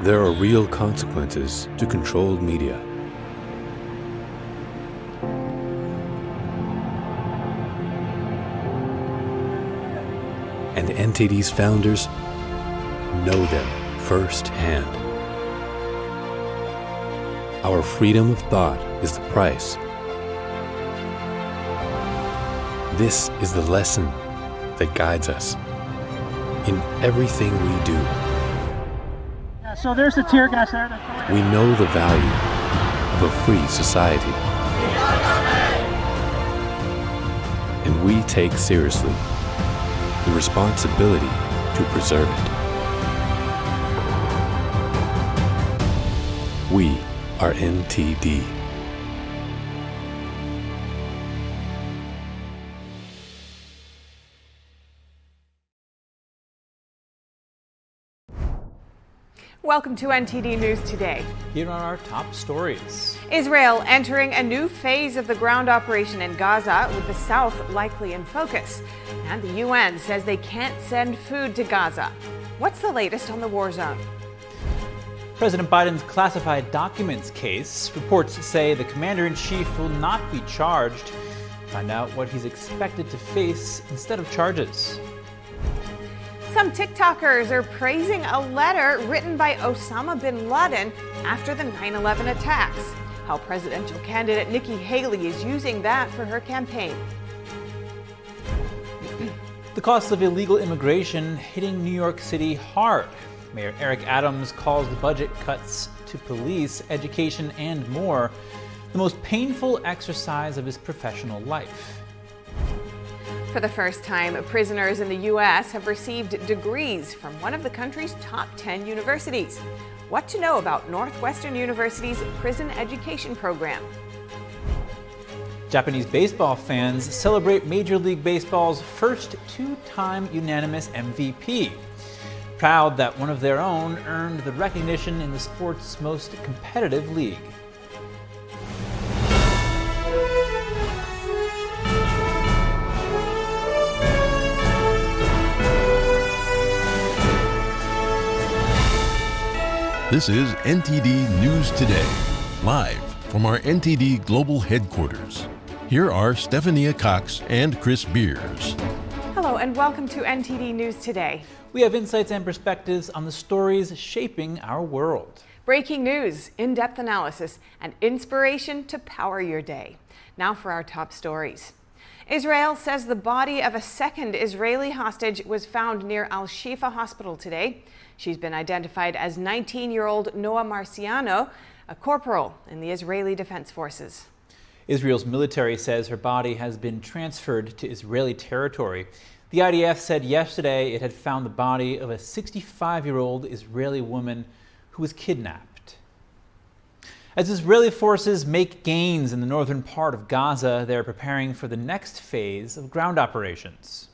There are real consequences to controlled media. And NTD's founders know them firsthand. Our freedom of thought is the price. This is the lesson that guides us in everything we do. Yeah, so there's the tear gas there. We know the value of a free society. And we take seriously the responsibility to preserve it. We are NTD. Welcome to NTD News Today. Here are our top stories. Israel entering a new phase of the ground operation in Gaza, with the South likely in focus. And the UN says they can't send food to Gaza. What's the latest on the war zone? President Biden's classified documents case. Reports say the commander-in-chief will not be charged. Find out what he's expected to face instead of charges. Some TikTokers are praising a letter written by Osama bin Laden after the 9/11 attacks. How presidential candidate Nikki Haley is using that for her campaign. The cost of illegal immigration hitting New York City hard. Mayor Eric Adams calls the budget cuts to police, education, and more the most painful exercise of his professional life. For the first time, prisoners in the U.S. have received degrees from one of the country's top 10 universities. What to know about Northwestern University's prison education program. Japanese baseball fans celebrate Major League Baseball's first two-time unanimous MVP. Proud that one of their own earned the recognition in the sport's most competitive league. This is NTD News Today, live from our NTD Global Headquarters. Here are Stephania Cox and Chris Beers. Hello and welcome to NTD News Today. We have insights and perspectives on the stories shaping our world. Breaking news, in-depth analysis, and inspiration to power your day. Now for our top stories. Israel says the body of a second Israeli hostage was found near Al-Shifa hospital today. She's been identified as 19-year-old Noah Marciano, a corporal in the Israeli Defense Forces. Israel's military says her body has been transferred to Israeli territory. The IDF said yesterday it had found the body of a 65-year-old Israeli woman who was kidnapped. As Israeli forces make gains in the northern part of Gaza, they're preparing for the next phase of ground operations.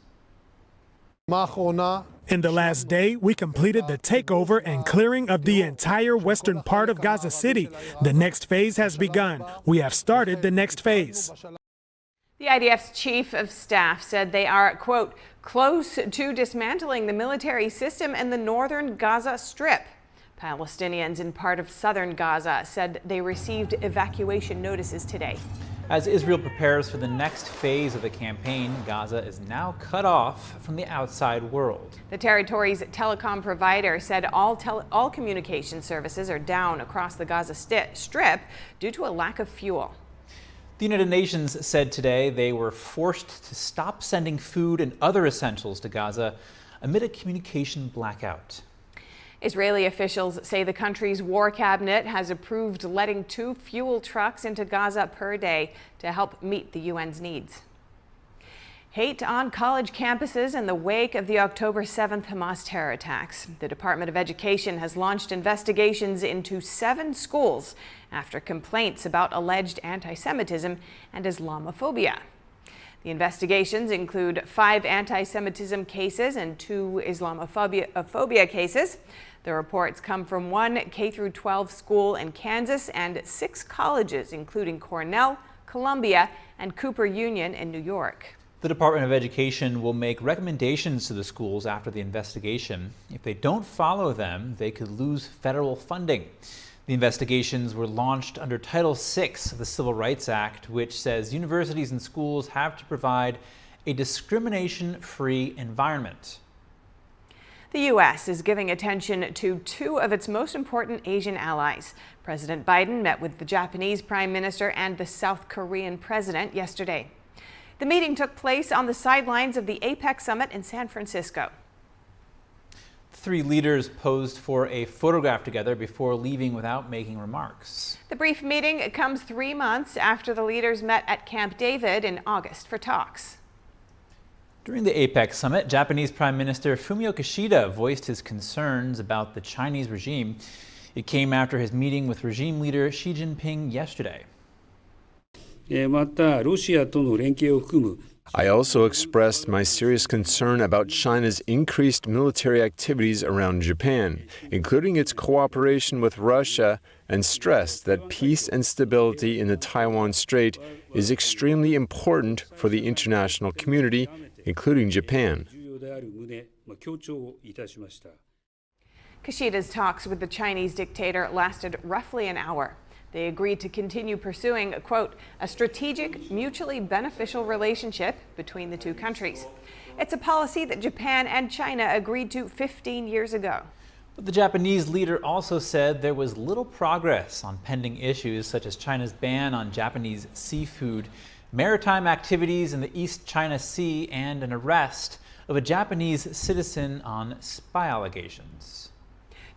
In the last day, we completed the takeover and clearing of the entire western part of Gaza City. The next phase has begun. We have started the next phase. The IDF's chief of staff said they are, quote, close to dismantling the military system in the northern Gaza Strip. Palestinians in part of southern Gaza said they received evacuation notices today. As Israel prepares for the next phase of the campaign, Gaza is now cut off from the outside world. The territory's telecom provider said all communication services are down across the Gaza Strip due to a lack of fuel. The United Nations said today they were forced to stop sending food and other essentials to Gaza amid a communication blackout. Israeli officials say the country's war cabinet has approved letting 2 fuel trucks into Gaza per day to help meet the UN's needs. Hate on college campuses in the wake of the October 7th Hamas terror attacks. The Department of Education has launched investigations into 7 schools after complaints about alleged anti-Semitism and Islamophobia. The investigations include 5 anti-Semitism cases and 2 Islamophobia cases. The reports come from 1 K-12 school in Kansas and 6 colleges, including Cornell, Columbia, and Cooper Union in New York. The Department of Education will make recommendations to the schools after the investigation. If they don't follow them, they could lose federal funding. The investigations were launched under Title VI of the Civil Rights Act, which says universities and schools have to provide a discrimination-free environment. The U.S. is giving attention to two of its most important Asian allies. President Biden met with the Japanese Prime Minister and the South Korean President yesterday. The meeting took place on the sidelines of the Apec summit in San Francisco. The three leaders posed for a photograph together before leaving without making remarks. The brief meeting comes 3 months after the leaders met at Camp David in August for talks. During the Apec summit, Japanese Prime Minister Fumio Kishida voiced his concerns about the Chinese regime. It came after his meeting with regime leader Xi Jinping yesterday. I also expressed my serious concern about China's increased military activities around Japan, including its cooperation with Russia, and stressed that peace and stability in the Taiwan Strait is extremely important for the international community, including Japan. Kishida's talks with the Chinese dictator lasted roughly an hour. They agreed to continue pursuing, quote, a strategic, mutually beneficial relationship between the two countries. It's a policy that Japan and China agreed to 15 years ago. But the Japanese leader also said there was little progress on pending issues such as China's ban on Japanese seafood, maritime activities in the East China Sea, and an arrest of a Japanese citizen on spy allegations.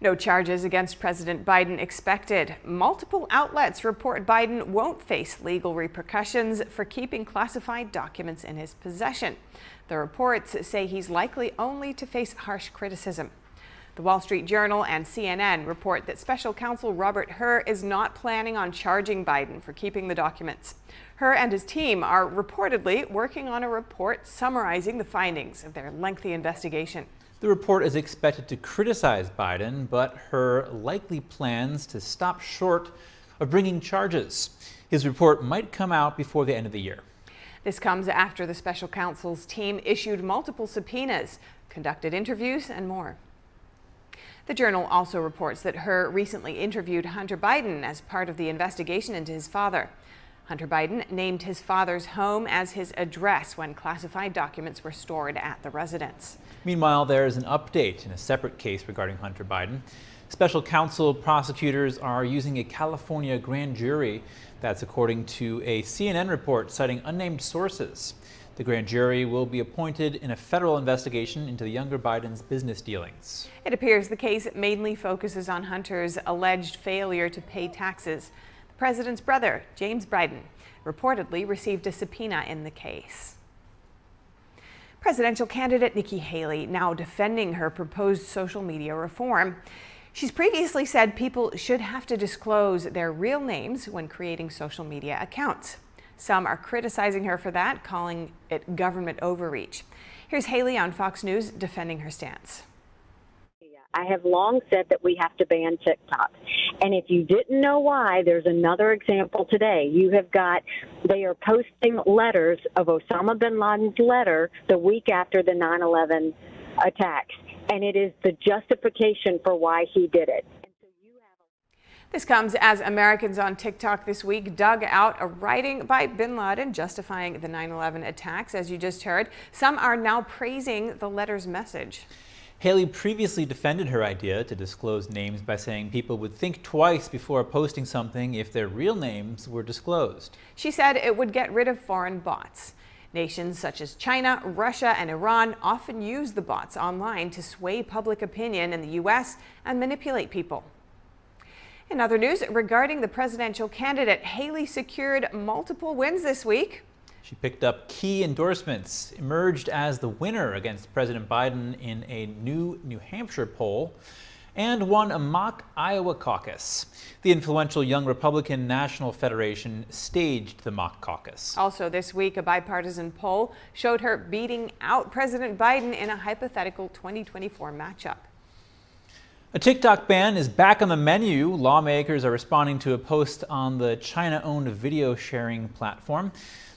No charges against President Biden expected. Multiple outlets report Biden won't face legal repercussions for keeping classified documents in his possession. The reports say he's likely only to face harsh criticism. The Wall Street Journal and CNN report that Special Counsel Robert Hur is not planning on charging Biden for keeping the documents. Hur and his team are reportedly working on a report summarizing the findings of their lengthy investigation. The report is expected to criticize Biden, but Hur likely plans to stop short of bringing charges. His report might come out before the end of the year. This comes after the special counsel's team issued multiple subpoenas, conducted interviews, and more. The Journal also reports that Hur recently interviewed Hunter Biden as part of the investigation into his father. Hunter Biden named his father's home as his address when classified documents were stored at the residence. Meanwhile, there is an update in a separate case regarding Hunter Biden. Special counsel prosecutors are using a California grand jury. That's according to a CNN report citing unnamed sources. The grand jury will be appointed in a federal investigation into the younger Biden's business dealings. It appears the case mainly focuses on Hunter's alleged failure to pay taxes. The president's brother, James Biden, reportedly received a subpoena in the case. Presidential candidate Nikki Haley now defending her proposed social media reform. She's previously said people should have to disclose their real names when creating social media accounts. Some are criticizing her for that, calling it government overreach. Here's Haley on Fox News defending her stance. I have long said that we have to ban TikTok. And if you didn't know why, there's another example today. They are posting letters of Osama bin Laden's letter the week after the 9/11 attacks. And it is the justification for why he did it. This comes as Americans on TikTok this week dug out a writing by Bin Laden justifying the 9/11 attacks, as you just heard. Some are now praising the letter's message. Haley previously defended her idea to disclose names by saying people would think twice before posting something if their real names were disclosed. She said it would get rid of foreign bots. Nations such as China, Russia, and Iran often use the bots online to sway public opinion in the U.S. and manipulate people. In other news, regarding the presidential candidate, Haley secured multiple wins this week. She picked up key endorsements, emerged as the winner against President Biden in a new New Hampshire poll, and won a mock Iowa caucus. The influential Young Republican National Federation staged the mock caucus. Also this week, a bipartisan poll showed her beating out President Biden in a hypothetical 2024 matchup. A TikTok ban is back on the menu. Lawmakers are responding to a post on the China-owned video sharing platform.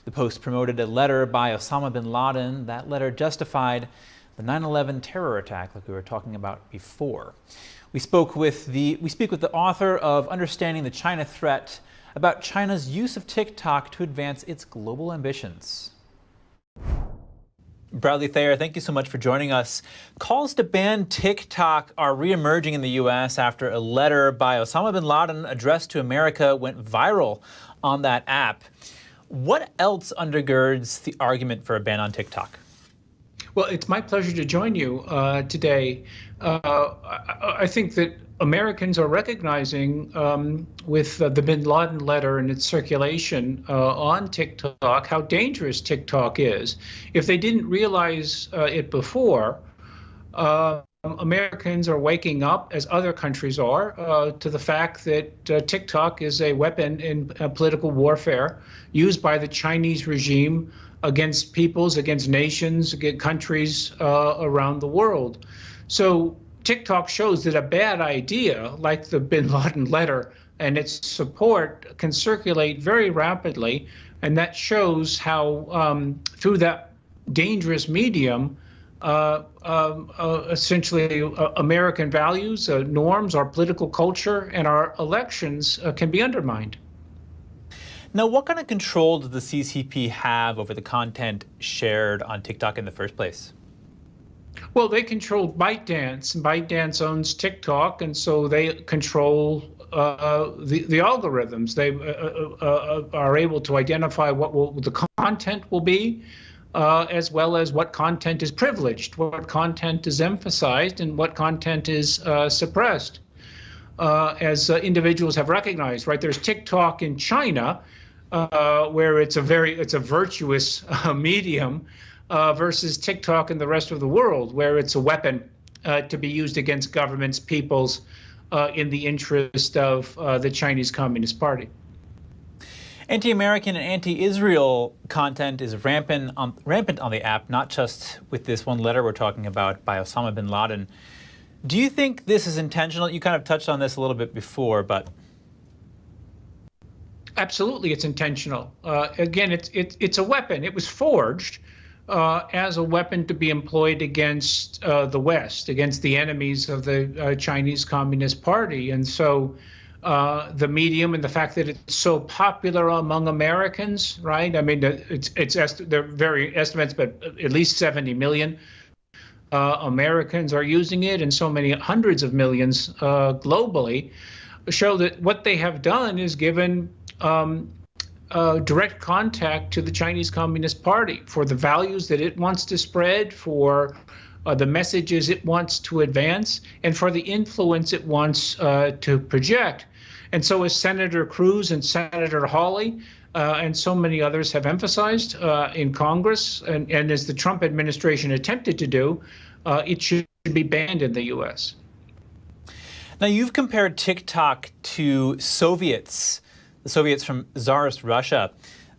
The post promoted a letter by Osama bin Laden. That letter justified the 9/11 terror attack, like we were talking about before. We speak with the author of Understanding the China Threat about China's use of TikTok to advance its global ambitions. Bradley Thayer, thank you so much for joining us. Calls to ban TikTok are reemerging in the U.S. after a letter by Osama bin Laden addressed to America went viral on that app. What else undergirds the argument for a ban on TikTok? Well, it's my pleasure to join you today. I think that Americans are recognizing with the Bin Laden letter and its circulation on TikTok how dangerous TikTok is. If they didn't realize it before, Americans are waking up, as other countries are, to the fact that TikTok is a weapon in political warfare used by the Chinese regime against peoples, against nations, against countries around the world. So TikTok shows that a bad idea, like the Bin Laden letter and its support, can circulate very rapidly, and that shows how through that dangerous medium, essentially American values, norms, our political culture, and our elections can be undermined. Now, what kind of control does the CCP have over the content shared on TikTok in the first place? Well, they control ByteDance, and ByteDance owns TikTok, and so they control the algorithms. They are able to identify what the content will be, as well as what content is privileged, what content is emphasized, and what content is suppressed. As individuals have recognized, right? There's TikTok in China, where it's a virtuous medium, versus TikTok in the rest of the world, where it's a weapon to be used against governments, peoples, in the interest of the Chinese Communist Party. Anti-American and anti-Israel content is rampant on the app, not just with this one letter we're talking about by Osama bin Laden. Do you think this is intentional? You kind of touched on this a little bit before, but absolutely, it's intentional. Again, it's a weapon. It was forged as a weapon to be employed against the West, against the enemies of the Chinese Communist Party. And so the medium and the fact that it's so popular among Americans, right? I mean, there are very estimates, but at least 70 million Americans are using it, and so many hundreds of millions globally, show that what they have done is given direct contact to the Chinese Communist Party for the values that it wants to spread, for the messages it wants to advance, and for the influence it wants to project. And so as Senator Cruz and Senator Hawley and so many others have emphasized in Congress, and as the Trump administration attempted to do, it should be banned in the U.S. Now, you've compared TikTok to the Soviets from Tsarist Russia.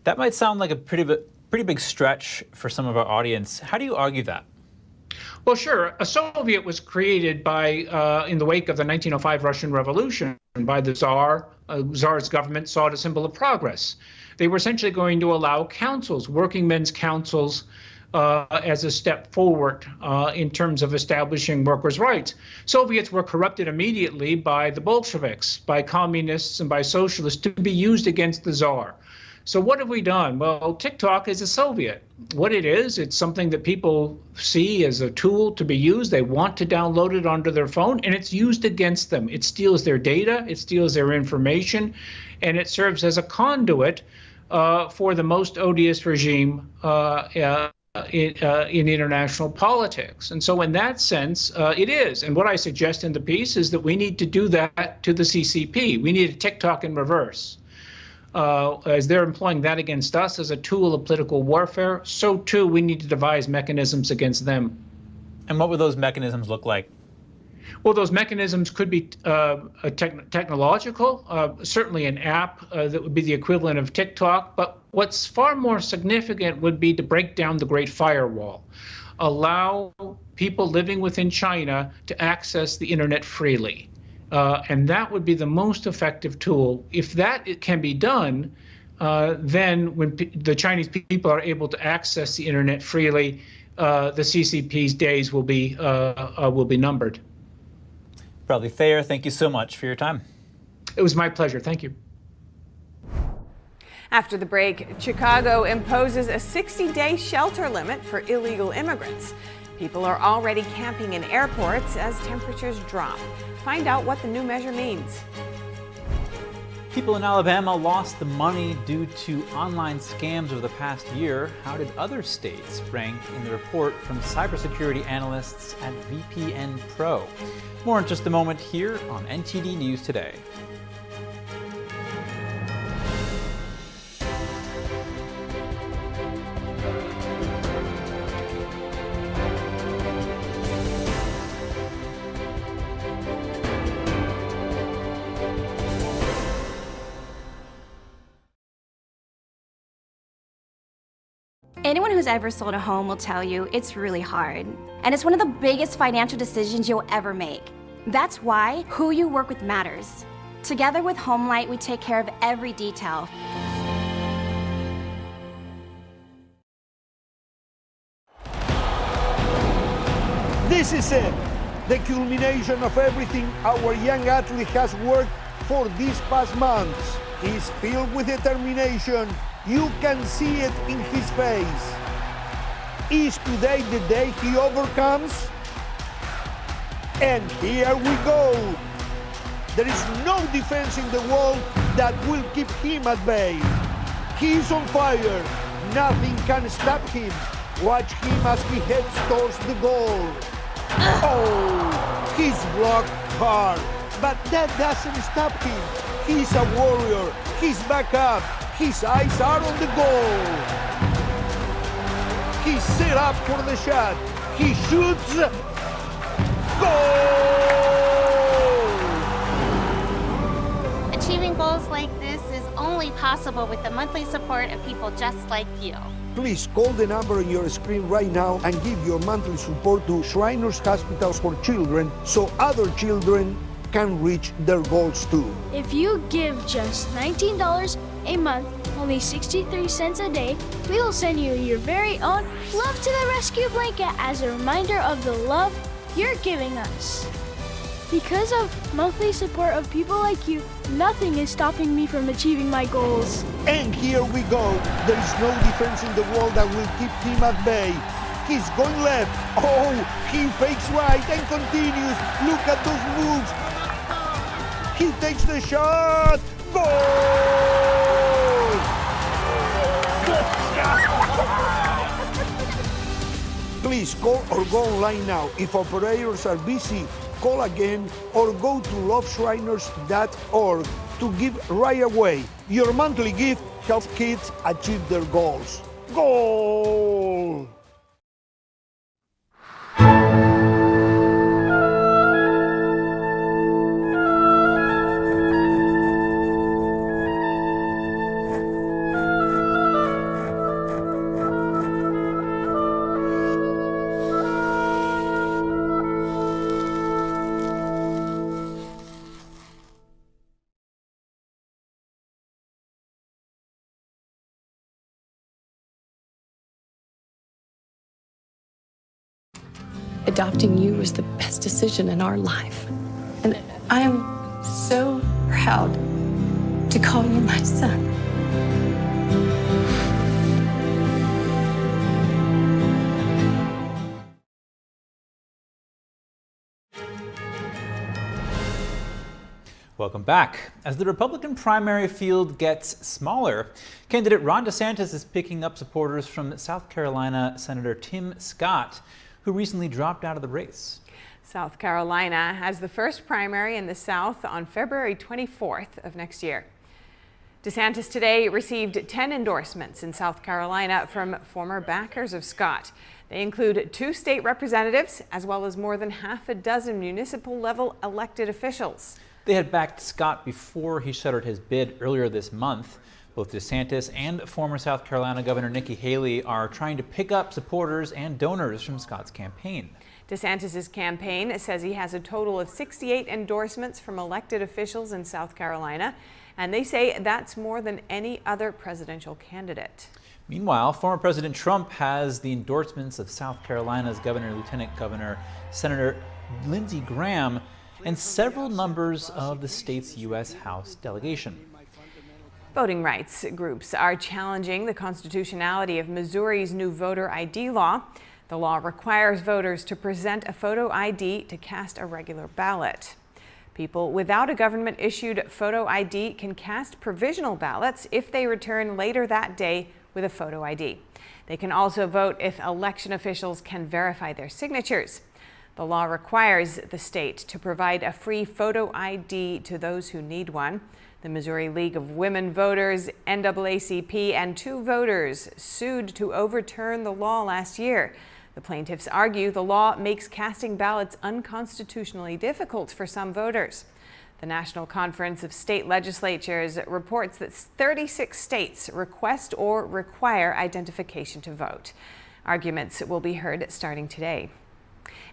That might sound like a pretty big stretch for some of our audience. How do you argue that? Well, sure. A Soviet was created by, in the wake of the 1905 Russian Revolution, by the Tsar. Tsar's government saw it as a symbol of progress. They were essentially going to allow councils, working men's councils, as a step forward in terms of establishing workers' rights. Soviets were corrupted immediately by the Bolsheviks, by communists, and by socialists to be used against the Tsar. So what have we done? Well, TikTok is a Soviet. What it is, it's something that people see as a tool to be used. They want to download it onto their phone, and it's used against them. It steals their data, it steals their information, and it serves as a conduit for the most odious regime in international politics. And so in that sense, it is. And what I suggest in the piece is that we need to do that to the CCP. We need a TikTok in reverse. As they're employing that against us as a tool of political warfare, so too we need to devise mechanisms against them. And what would those mechanisms look like? Well, those mechanisms could be technological, certainly an app that would be the equivalent of TikTok. But what's far more significant would be to break down the Great Firewall. allow people living within China to access the internet freely. And that would be the most effective tool. If that can be done, then when the Chinese people are able to access the internet freely, the CCP's days will be numbered. Probably Thayer, thank you so much for your time. It was my pleasure. Thank you. After the break, Chicago imposes a 60-day shelter limit for illegal immigrants. People are already camping in airports as temperatures drop. Find out what the new measure means. People in Alabama lost the money due to online scams over the past year. How did other states rank in the report from cybersecurity analysts at VPNpro? More in just a moment here on NTD News Today. Anyone who's ever sold a home will tell you it's really hard. And it's one of the biggest financial decisions you'll ever make. That's why who you work with matters. Together with HomeLight, we take care of every detail. This is it, the culmination of everything our young athlete has worked for these past months. He's filled with determination. You can see it in his face. Is today the day he overcomes? And here we go. There is no defense in the world that will keep him at bay. He's on fire. Nothing can stop him. Watch him as he heads towards the goal. Oh, he's blocked hard. But that doesn't stop him. He's a warrior. He's back up. His eyes are on the goal. He's set up for the shot. He shoots. Goal! Achieving goals like this is only possible with the monthly support of people just like you. Please call the number on your screen right now and give your monthly support to Shriners Hospitals for Children so other children can reach their goals too. If you give just $19 a month, only 63 cents a day, we will send you your very own Love to the Rescue blanket as a reminder of the love you're giving us. Because of monthly support of people like you, nothing is stopping me from achieving my goals. And here we go. There is no defense in the world that will keep him at bay. He's going left. Oh, he fakes right and continues. Look at those moves. He takes the shot. Goal! Please call or go online now. If operators are busy, call again or go to loveshriners.org to give right away. Your monthly gift helps kids achieve their goals. Goal! Adopting you was the best decision in our life. And I am so proud to call you my son. Welcome back. As the Republican primary field gets smaller, candidate Ron DeSantis is picking up supporters from South Carolina Senator Tim Scott, who recently dropped out of the race. South Carolina has the first primary in the South on February 24th of next year. DeSantis today received 10 endorsements in South Carolina from former backers of Scott. They include 2 state representatives, as well as more than half a dozen municipal-level elected officials. They had backed Scott before he shuttered his bid earlier this month, Both DeSantis and former South Carolina Governor Nikki Haley are trying to pick up supporters and donors from Scott's campaign. DeSantis' campaign says he has a total of 68 endorsements from elected officials in South Carolina, and they say that's more than any other presidential candidate. Meanwhile, former President Trump has the endorsements of South Carolina's Governor, Lieutenant Governor, Senator Lindsey Graham, and several members of the state's U.S. House delegation. Voting rights groups are challenging the constitutionality of Missouri's new voter ID law. The law requires voters to present a photo ID to cast a regular ballot. People without a government-issued photo ID can cast provisional ballots if they return later that day with a photo ID. They can also vote if election officials can verify their signatures. The law requires the state to provide a free photo ID to those who need one. The Missouri League of Women Voters, NAACP, and 2 voters sued to overturn the law last year. The plaintiffs argue the law makes casting ballots unconstitutionally difficult for some voters. The National Conference of State Legislatures reports that 36 states request or require identification to vote. Arguments will be heard starting today.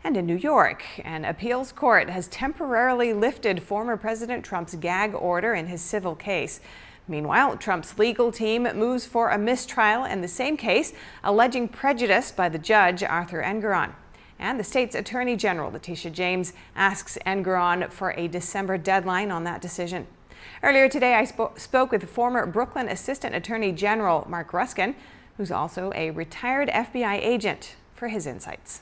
And in New York, an appeals court has temporarily lifted former President Trump's gag order in his civil case. Meanwhile, Trump's legal team moves for a mistrial in the same case, alleging prejudice by the judge, Arthur Engoron. And the state's Attorney General, Letitia James, asks Engoron for a December deadline on that decision. Earlier today, I spoke with former Brooklyn Assistant Attorney General Mark Ruskin, who's also a retired FBI agent, for his insights.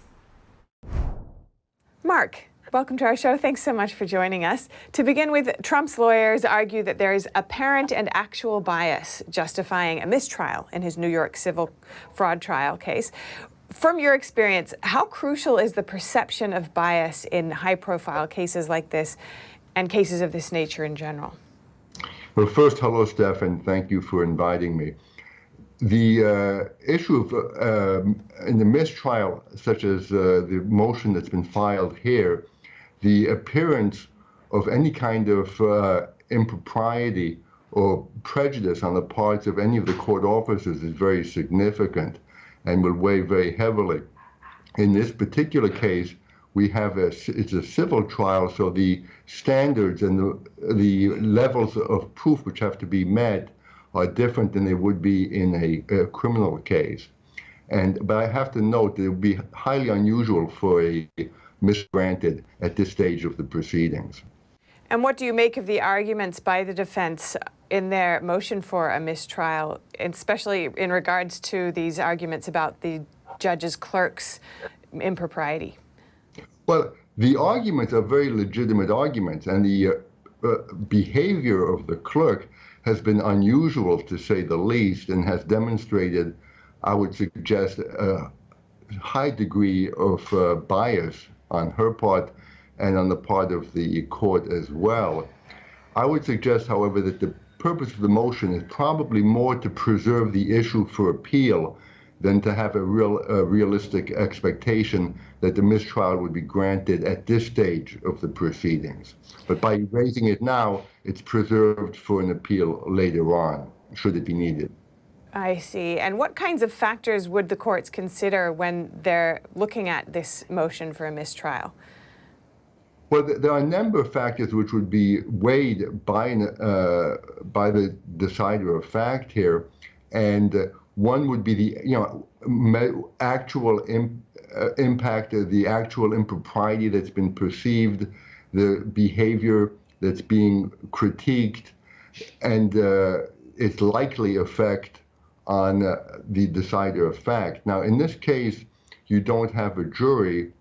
Mark, welcome to our show. Thanks so much for joining us. To begin with, Trump's lawyers argue that there is apparent and actual bias justifying a mistrial in his New York civil fraud trial case. From your experience, how crucial is the perception of bias in high-profile cases like this and cases of this nature in general? Well, first, hello, Steph, and thank you for inviting me. The issue of in the mistrial, such as the motion that's been filed here, the appearance of any kind of impropriety or prejudice on the parts of any of the court officers is very significant and will weigh very heavily. In this particular case, we have it's a civil trial, so the standards and the levels of proof which have to be met are different than they would be in a criminal case. But I have to note that it would be highly unusual for a misgranted at this stage of the proceedings. And what do you make of the arguments by the defense in their motion for a mistrial, especially in regards to these arguments about the judge's clerk's impropriety? Well, the arguments are very legitimate arguments, and the behavior of the clerk has been unusual, to say the least, and has demonstrated, I would suggest, a high degree of bias on her part and on the part of the court as well. I would suggest, however, that the purpose of the motion is probably more to preserve the issue for appeal than to have a realistic expectation that the mistrial would be granted at this stage of the proceedings. But by raising it now, it's preserved for an appeal later on, should it be needed. I see. And what kinds of factors would the courts consider when they're looking at this motion for a mistrial? Well, there are a number of factors which would be weighed by the decider of fact here, and one would be the actual impact of the actual impropriety that's been perceived, the behavior that's being critiqued, and its likely effect on the decider of fact. Now, in this case, you don't have a jury.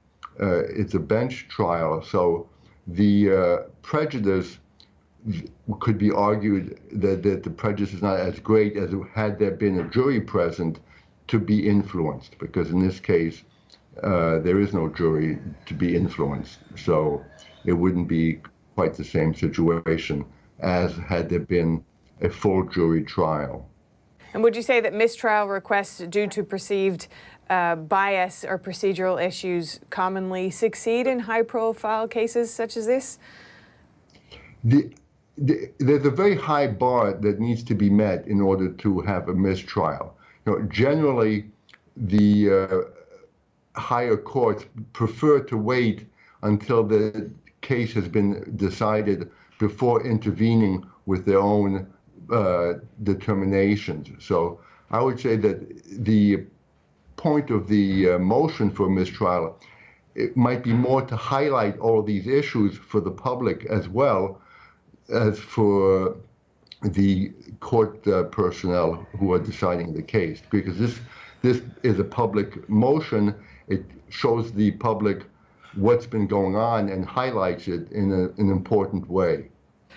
It's a bench trial, so the prejudice could be argued that the prejudice is not as great as had there been a jury present to be influenced, because in this case, there is no jury to be influenced. So it wouldn't be quite the same situation as had there been a full jury trial. And would you say that mistrial requests due to perceived bias or procedural issues commonly succeed in high-profile cases such as this? there's a very high bar that needs to be met in order to have a mistrial. Generally, the higher courts prefer to wait until the case has been decided before intervening with their own determinations. So I would say that the point of the motion for mistrial, it might be more to highlight all these issues for the public as well as for the court personnel who are deciding the case, because this is a public motion. It shows the public what's been going on and highlights it in an important way.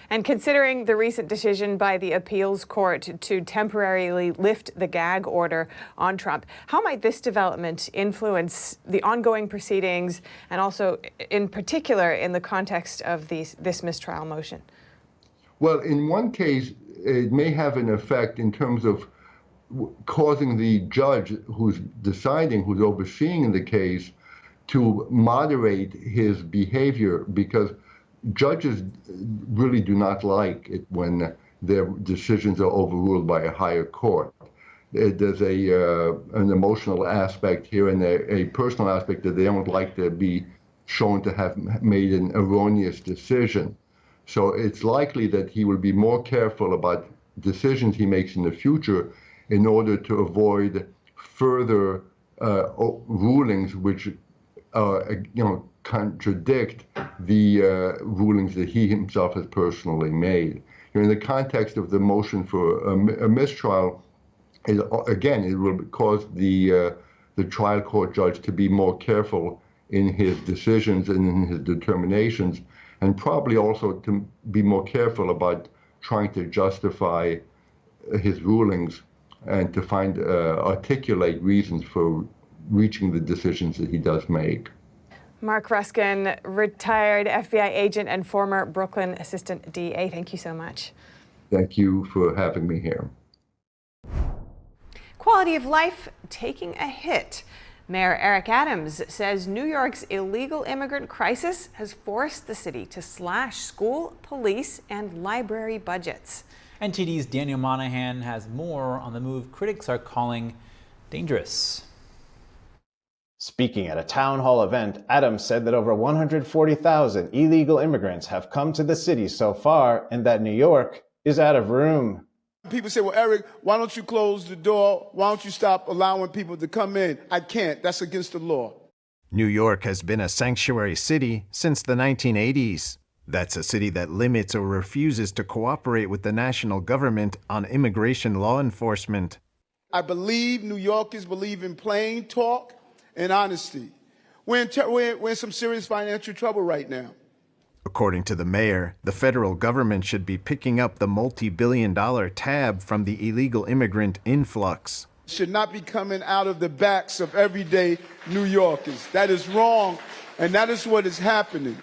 And considering the recent decision by the appeals court to temporarily lift the gag order on Trump, how might this development influence the ongoing proceedings and also in particular in the context of this mistrial motion? Well, in one case, it may have an effect in terms of causing the judge who's deciding, who's overseeing the case, to moderate his behavior, because judges really do not like it when their decisions are overruled by a higher court. There's an emotional aspect here and a personal aspect that they don't like to be shown to have made an erroneous decision. So it's likely that he will be more careful about decisions he makes in the future in order to avoid further rulings which contradict the rulings that he himself has personally made. In the context of the motion for a mistrial, it will cause the trial court judge to be more careful in his decisions and in his determinations, and probably also to be more careful about trying to justify his rulings and to find articulate reasons for reaching the decisions that he does make. Mark Ruskin, retired FBI agent and former Brooklyn assistant DA, thank you so much. Thank you for having me here. Quality of life taking a hit. Mayor Eric Adams says New York's illegal immigrant crisis has forced the city to slash school, police, and library budgets. NTD's Daniel Monahan has more on the move critics are calling dangerous. Speaking at a town hall event, Adams said that over 140,000 illegal immigrants have come to the city so far and that New York is out of room. People say, well, Eric, why don't you close the door? Why don't you stop allowing people to come in? I can't. That's against the law. New York has been a sanctuary city since the 1980s. That's a city that limits or refuses to cooperate with the national government on immigration law enforcement. I believe New Yorkers believe in plain talk and honesty. We're in some serious financial trouble right now. According to the mayor, the federal government should be picking up the multi-billion-dollar tab from the illegal immigrant influx. Should not be coming out of the backs of everyday New Yorkers. That is wrong, and that is what is happening.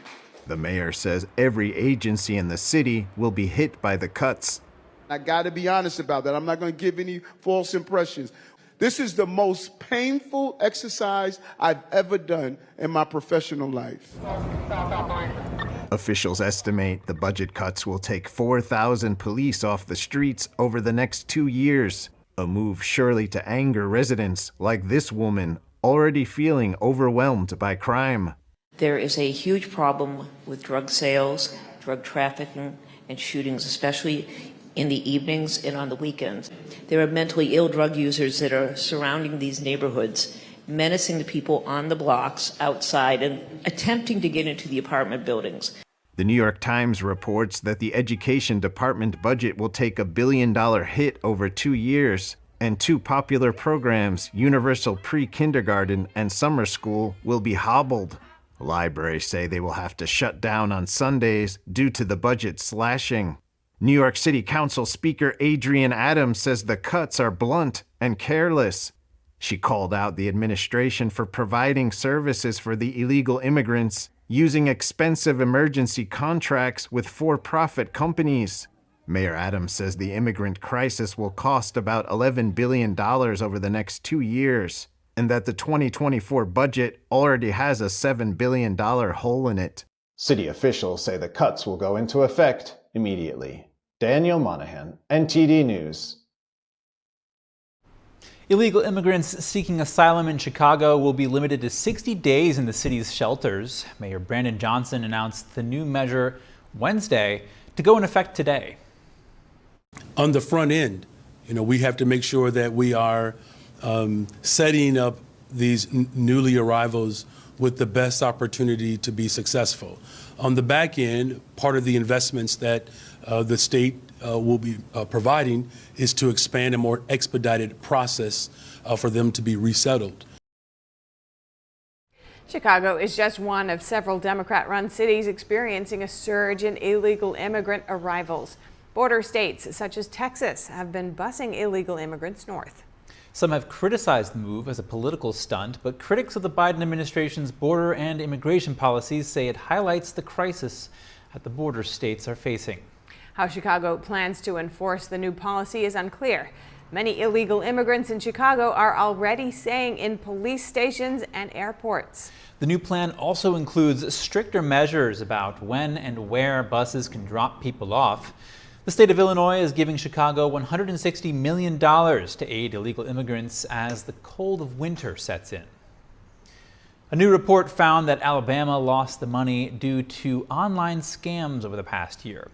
The mayor says every agency in the city will be hit by the cuts. I got to be honest about that. I'm not going to give any false impressions. This is the most painful exercise I've ever done in my professional life. Officials estimate the budget cuts will take 4,000 police off the streets over the next 2 years, a move surely to anger residents like this woman, already feeling overwhelmed by crime. There is a huge problem with drug sales, drug trafficking, and shootings, especially in the evenings and on the weekends. There are mentally ill drug users that are surrounding these neighborhoods, menacing the people on the blocks outside and attempting to get into the apartment buildings. The New York Times reports that the education department budget will take $1 billion hit over 2 years, and 2 popular programs, universal pre-kindergarten and summer school, will be hobbled. Libraries say they will have to shut down on Sundays due to the budget slashing. New York City Council Speaker Adrienne Adams says the cuts are blunt and careless. She called out the administration for providing services for the illegal immigrants using expensive emergency contracts with for-profit companies. Mayor Adams says the immigrant crisis will cost about $11 billion over the next 2 years, and that the 2024 budget already has a $7 billion hole in it. City officials say the cuts will go into effect immediately. Daniel Monahan, NTD News. Illegal immigrants seeking asylum in Chicago will be limited to 60 days in the city's shelters. Mayor Brandon Johnson announced the new measure Wednesday to go in effect today. On the front end, we have to make sure that we are setting up these newly arrivals with the best opportunity to be successful. On the back end, part of the investments that the state will be providing is to expand a more expedited process for them to be resettled. Chicago is just one of several Democrat-run cities experiencing a surge in illegal immigrant arrivals. Border states such as Texas have been busing illegal immigrants north. Some have criticized the move as a political stunt, but critics of the Biden administration's border and immigration policies say it highlights the crisis that the border states are facing. How Chicago plans to enforce the new policy is unclear. Many illegal immigrants in Chicago are already staying in police stations and airports. The new plan also includes stricter measures about when and where buses can drop people off. The state of Illinois is giving Chicago $160 million to aid illegal immigrants as the cold of winter sets in. A new report found that Alabama lost the money due to online scams over the past year.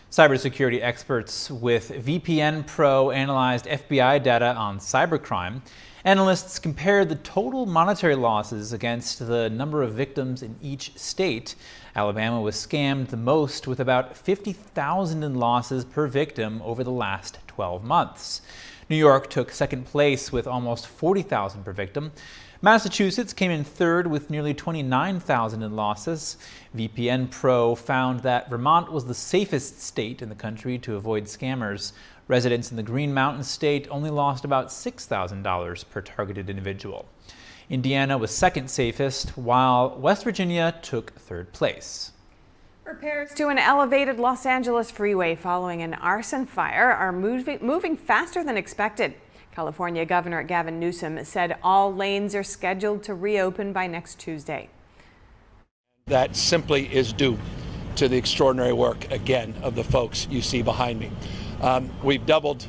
Cybersecurity experts with VPNpro analyzed FBI data on cybercrime. Analysts compared the total monetary losses against the number of victims in each state. Alabama was scammed the most, with about $50,000 in losses per victim over the last 12 months. New York took second place with almost $40,000 per victim. Massachusetts came in third with nearly $29,000 in losses. VPNpro found that Vermont was the safest state in the country to avoid scammers. Residents in the Green Mountain State only lost about $6,000 per targeted individual. Indiana was second safest, while West Virginia took third place. Repairs to an elevated Los Angeles freeway following an arson fire are moving faster than expected. California Governor Gavin Newsom said all lanes are scheduled to reopen by next Tuesday. That simply is due to the extraordinary work, again, of the folks you see behind me. We've doubled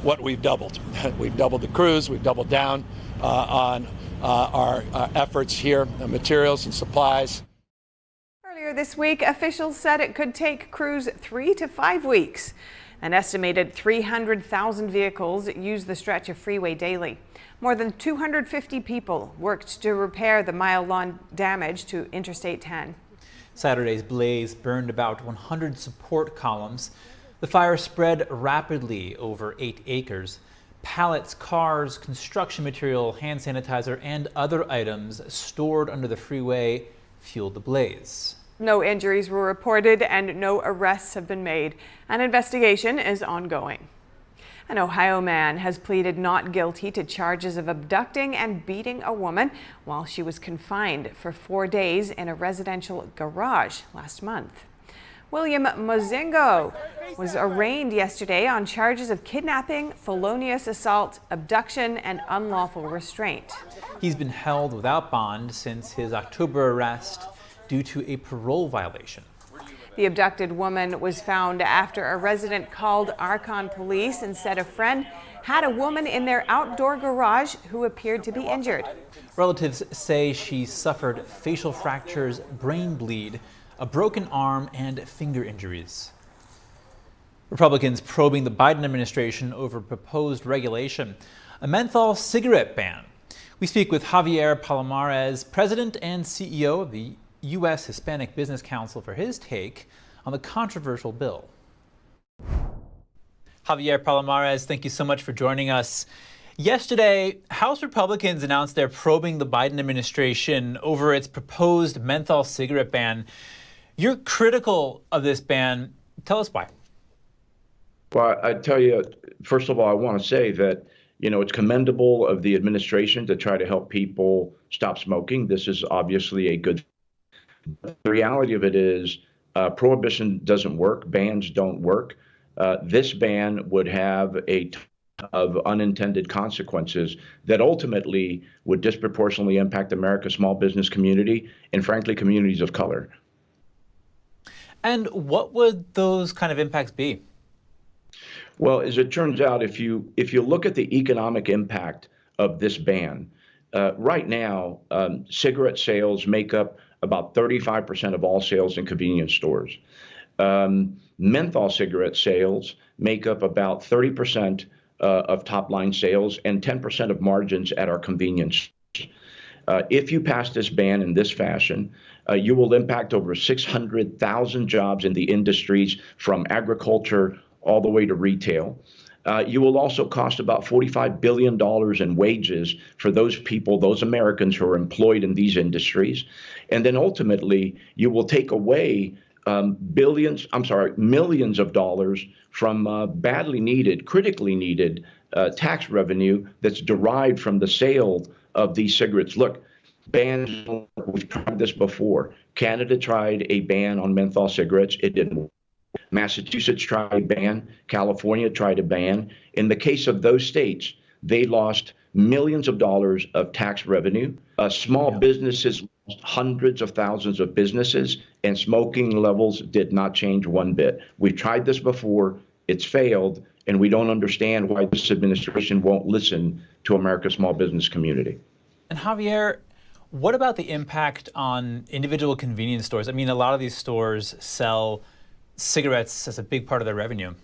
what we've doubled. We've doubled the crews, we've doubled down on our efforts here, materials and supplies. Earlier this week, officials said it could take crews 3 to 5 weeks. An estimated 300,000 vehicles use the stretch of freeway daily. More than 250 people worked to repair the mile-long damage to Interstate 10. Saturday's blaze burned about 100 support columns. The fire spread rapidly over 8 acres. Pallets, cars, construction material, hand sanitizer, and other items stored under the freeway fueled the blaze. No injuries were reported and no arrests have been made. An investigation is ongoing. An Ohio man has pleaded not guilty to charges of abducting and beating a woman while she was confined for 4 days in a residential garage last month. William Mozingo was arraigned yesterday on charges of kidnapping, felonious assault, abduction, and unlawful restraint. He's been held without bond since his October arrest due to a parole violation. The abducted woman was found after a resident called Akron police and said a friend had a woman in their outdoor garage who appeared to be injured. Relatives say she suffered facial fractures, brain bleed, a broken arm, and finger injuries. Republicans probing the Biden administration over proposed regulation, a menthol cigarette ban. We speak with Javier Palomares, president and CEO of the U.S. Hispanic Business Council, for his take on the controversial bill. Javier Palomares, thank you so much for joining us. Yesterday, House Republicans announced they're probing the Biden administration over its proposed menthol cigarette ban. You're critical of this ban. Tell us why. Well, I tell you, first of all, I want to say that, it's commendable of the administration to try to help people stop smoking. This is obviously a good thing. The reality of it is prohibition doesn't work. Bans don't work. This ban would have a ton of unintended consequences that ultimately would disproportionately impact America's small business community and, frankly, communities of color. And what would those kind of impacts be? Well, as it turns out, if you look at the economic impact of this ban, right now, cigarette sales make up about 35% of all sales in convenience stores. Menthol cigarette sales make up about 30% of top line sales and 10% of margins at our convenience. If you pass this ban in this fashion, you will impact over 600,000 jobs in the industries from agriculture all the way to retail. You will also cost about $45 billion in wages for those people, those Americans who are employed in these industries. And then ultimately, you will take away millions of dollars from badly needed, critically needed tax revenue that's derived from the sale of these cigarettes. Look, bans, we've tried this before. Canada tried a ban on menthol cigarettes. It didn't work. Massachusetts tried a ban. California tried a ban. In the case of those states, they lost millions of dollars of tax revenue. Small businesses lost hundreds of thousands of businesses, and smoking levels did not change one bit. We've tried this before. It's failed, and we don't understand why this administration won't listen to America's small business community. And Javier, what about the impact on individual convenience stores? I mean, a lot of these stores sell cigarettes as a big part of their revenue.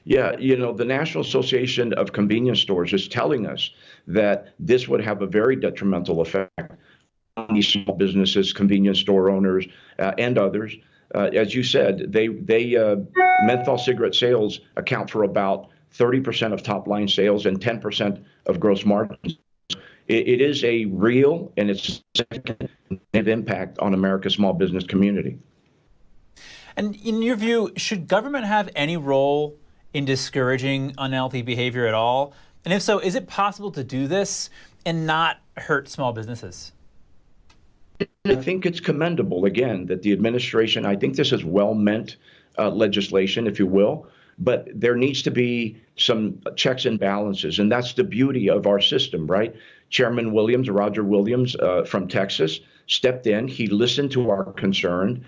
Yeah, the National Association of Convenience Stores is telling us that this would have a very detrimental effect on these small businesses, convenience store owners, and others. As you said, menthol cigarette sales account for about 30% of top line sales and 10% of gross margins. It is a real and it's significant impact on America's small business community. And in your view, should government have any role in discouraging unhealthy behavior at all? And if so, is it possible to do this and not hurt small businesses? I think it's commendable, again, that the administration, I think this is well-meant legislation, if you will, but there needs to be some checks and balances. And that's the beauty of our system, right? Chairman Williams, Roger Williams from Texas, stepped in. He listened to our concern.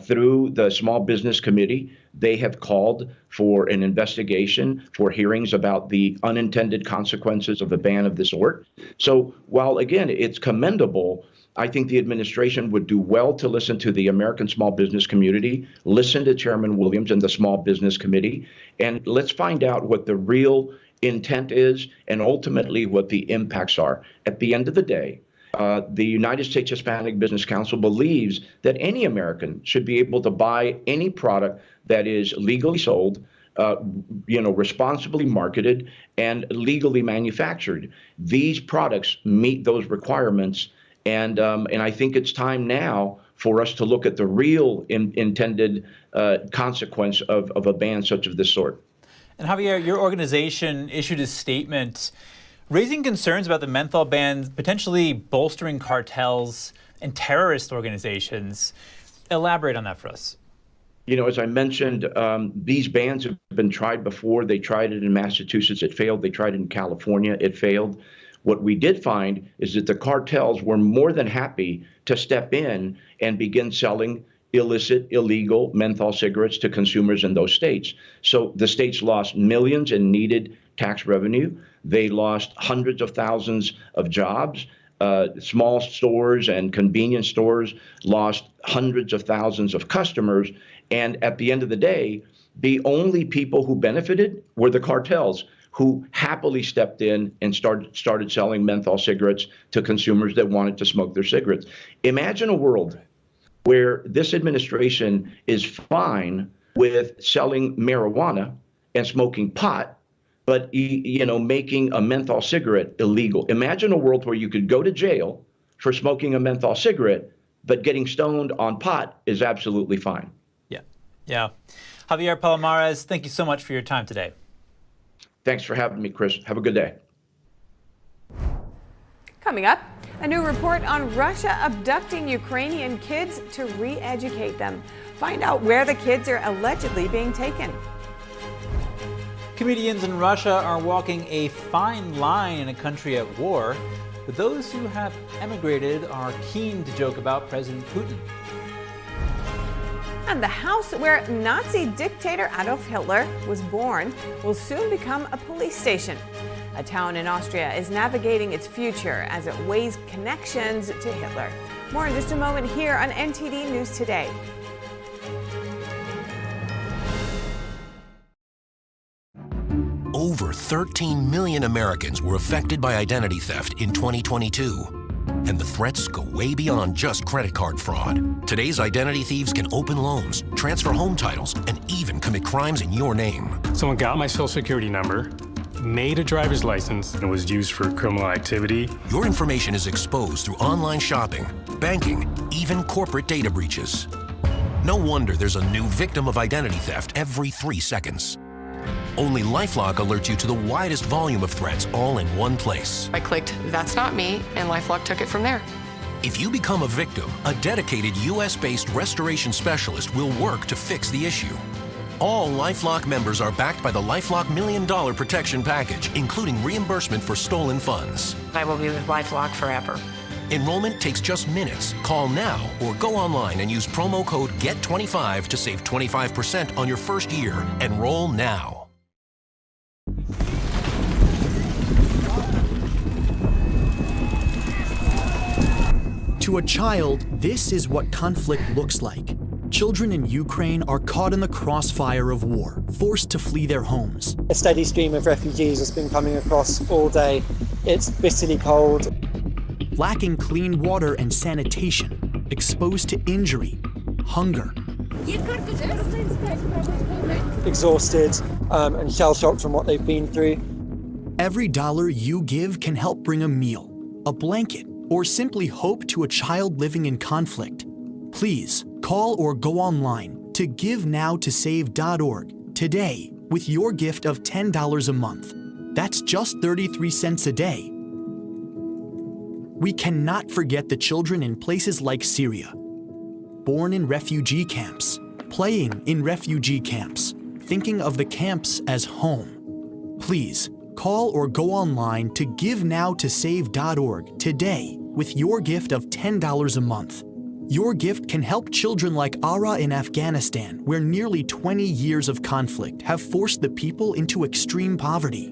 Through the Small Business Committee, they have called for an investigation, for hearings about the unintended consequences of a ban of this sort. So while, again, it's commendable, I think the administration would do well to listen to the American small business community, listen to Chairman Williams and the Small Business Committee, and let's find out what the real intent is and ultimately what the impacts are. At the end of the day, the United States Hispanic Business Council believes that any American should be able to buy any product that is legally sold, responsibly marketed, and legally manufactured. These products meet those requirements, and I think it's time now for us to look at the real intended consequence of a ban such of this sort. And Javier, your organization issued a statement raising concerns about the menthol ban potentially bolstering cartels and terrorist organizations. Elaborate on that for us. As I mentioned, these bans have been tried before. They tried it in Massachusetts. It failed. They tried it in California. It failed. What we did find is that the cartels were more than happy to step in and begin selling illicit, illegal menthol cigarettes to consumers in those states. So the states lost millions in needed tax revenue. They lost hundreds of thousands of jobs. Small stores and convenience stores lost hundreds of thousands of customers. And at the end of the day, the only people who benefited were the cartels, who happily stepped in and started selling menthol cigarettes to consumers that wanted to smoke their cigarettes. Imagine a world where this administration is fine with selling marijuana and smoking pot, but making a menthol cigarette illegal. Imagine a world where you could go to jail for smoking a menthol cigarette, but getting stoned on pot is absolutely fine. Yeah. Javier Palomares, thank you so much for your time today. Thanks for having me, Chris. Have a good day. Coming up, a new report on Russia abducting Ukrainian kids to re-educate them. Find out where the kids are allegedly being taken. Comedians in Russia are walking a fine line in a country at war, but those who have emigrated are keen to joke about President Putin. And the house where Nazi dictator Adolf Hitler was born will soon become a police station. A town in Austria is navigating its future as it weighs connections to Hitler. More in just a moment here on NTD News Today. Over 13 million Americans were affected by identity theft in 2022. And the threats go way beyond just credit card fraud. Today's identity thieves can open loans, transfer home titles, and even commit crimes in your name. Someone got my social security number, made a driver's license, and was used for criminal activity. Your information is exposed through online shopping, banking, even corporate data breaches. No wonder there's a new victim of identity theft every 3 seconds. Only LifeLock alerts you to the widest volume of threats all in one place. I clicked, "That's not me," and LifeLock took it from there. If you become a victim, a dedicated US-based restoration specialist will work to fix the issue. All LifeLock members are backed by the LifeLock $1 Million Protection Package, including reimbursement for stolen funds. I will be with LifeLock forever. Enrollment takes just minutes. Call now or go online and use promo code GET25 to save 25% on your first year. Enroll now. To a child, this is what conflict looks like. Children in Ukraine are caught in the crossfire of war, forced to flee their homes. A steady stream of refugees has been coming across all day. It's bitterly cold. Lacking clean water and sanitation, exposed to injury, hunger. Exhausted and shell-shocked from what they've been through. Every dollar you give can help bring a meal, a blanket, or simply hope to a child living in conflict. Please call or go online to GiveNowToSave.org today with your gift of $10 a month. That's just 33 cents a day. We cannot forget the children in places like Syria, born in refugee camps, playing in refugee camps, thinking of the camps as home. Please call or go online to GiveNowToSave.org today with your gift of $10 a month. Your gift can help children like Ara in Afghanistan, where nearly 20 years of conflict have forced the people into extreme poverty.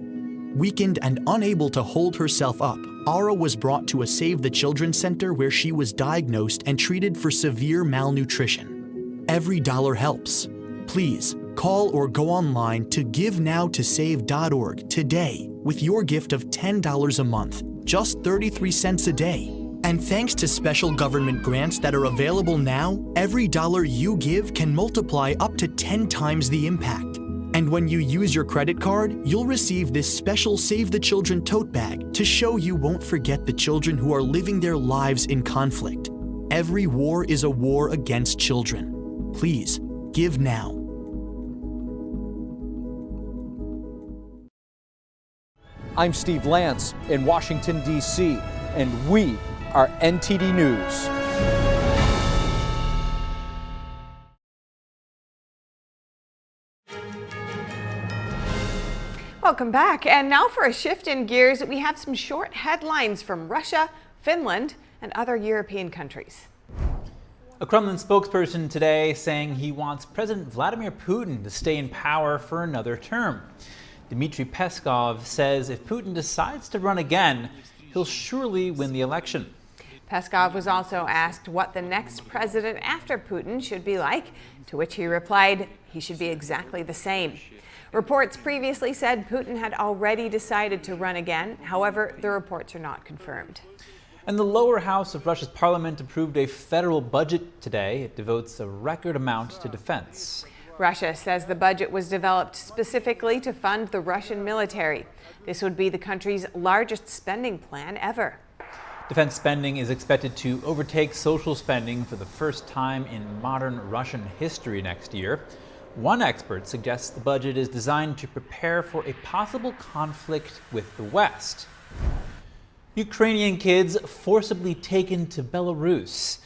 Weakened and unable to hold herself up, Ara was brought to a Save the Children center where she was diagnosed and treated for severe malnutrition. Every dollar helps. Please call or go online to GiveNowToSave.org today with your gift of $10 a month, just 33 cents a day. And thanks to special government grants that are available now, every dollar you give can multiply up to 10 times the impact. And when you use your credit card, you'll receive this special Save the Children tote bag to show you won't forget the children who are living their lives in conflict. Every war is a war against children. Please, give now. I'm Steve Lance in Washington, D.C., and we are NTD News. Welcome back. And now for a shift in gears, we have some short headlines from Russia, Finland, and other European countries. A Kremlin spokesperson today saying he wants President Vladimir Putin to stay in power for another term. Dmitry Peskov says if Putin decides to run again, he'll surely win the election. Peskov was also asked what the next president after Putin should be like, to which he replied he should be exactly the same. Reports previously said Putin had already decided to run again. However, the reports are not confirmed. And the lower house of Russia's parliament approved a federal budget today. It devotes a record amount to defense. Russia says the budget was developed specifically to fund the Russian military. This would be the country's largest spending plan ever. Defense spending is expected to overtake social spending for the first time in modern Russian history next year. One expert suggests the budget is designed to prepare for a possible conflict with the West. Ukrainian kids forcibly taken to Belarus.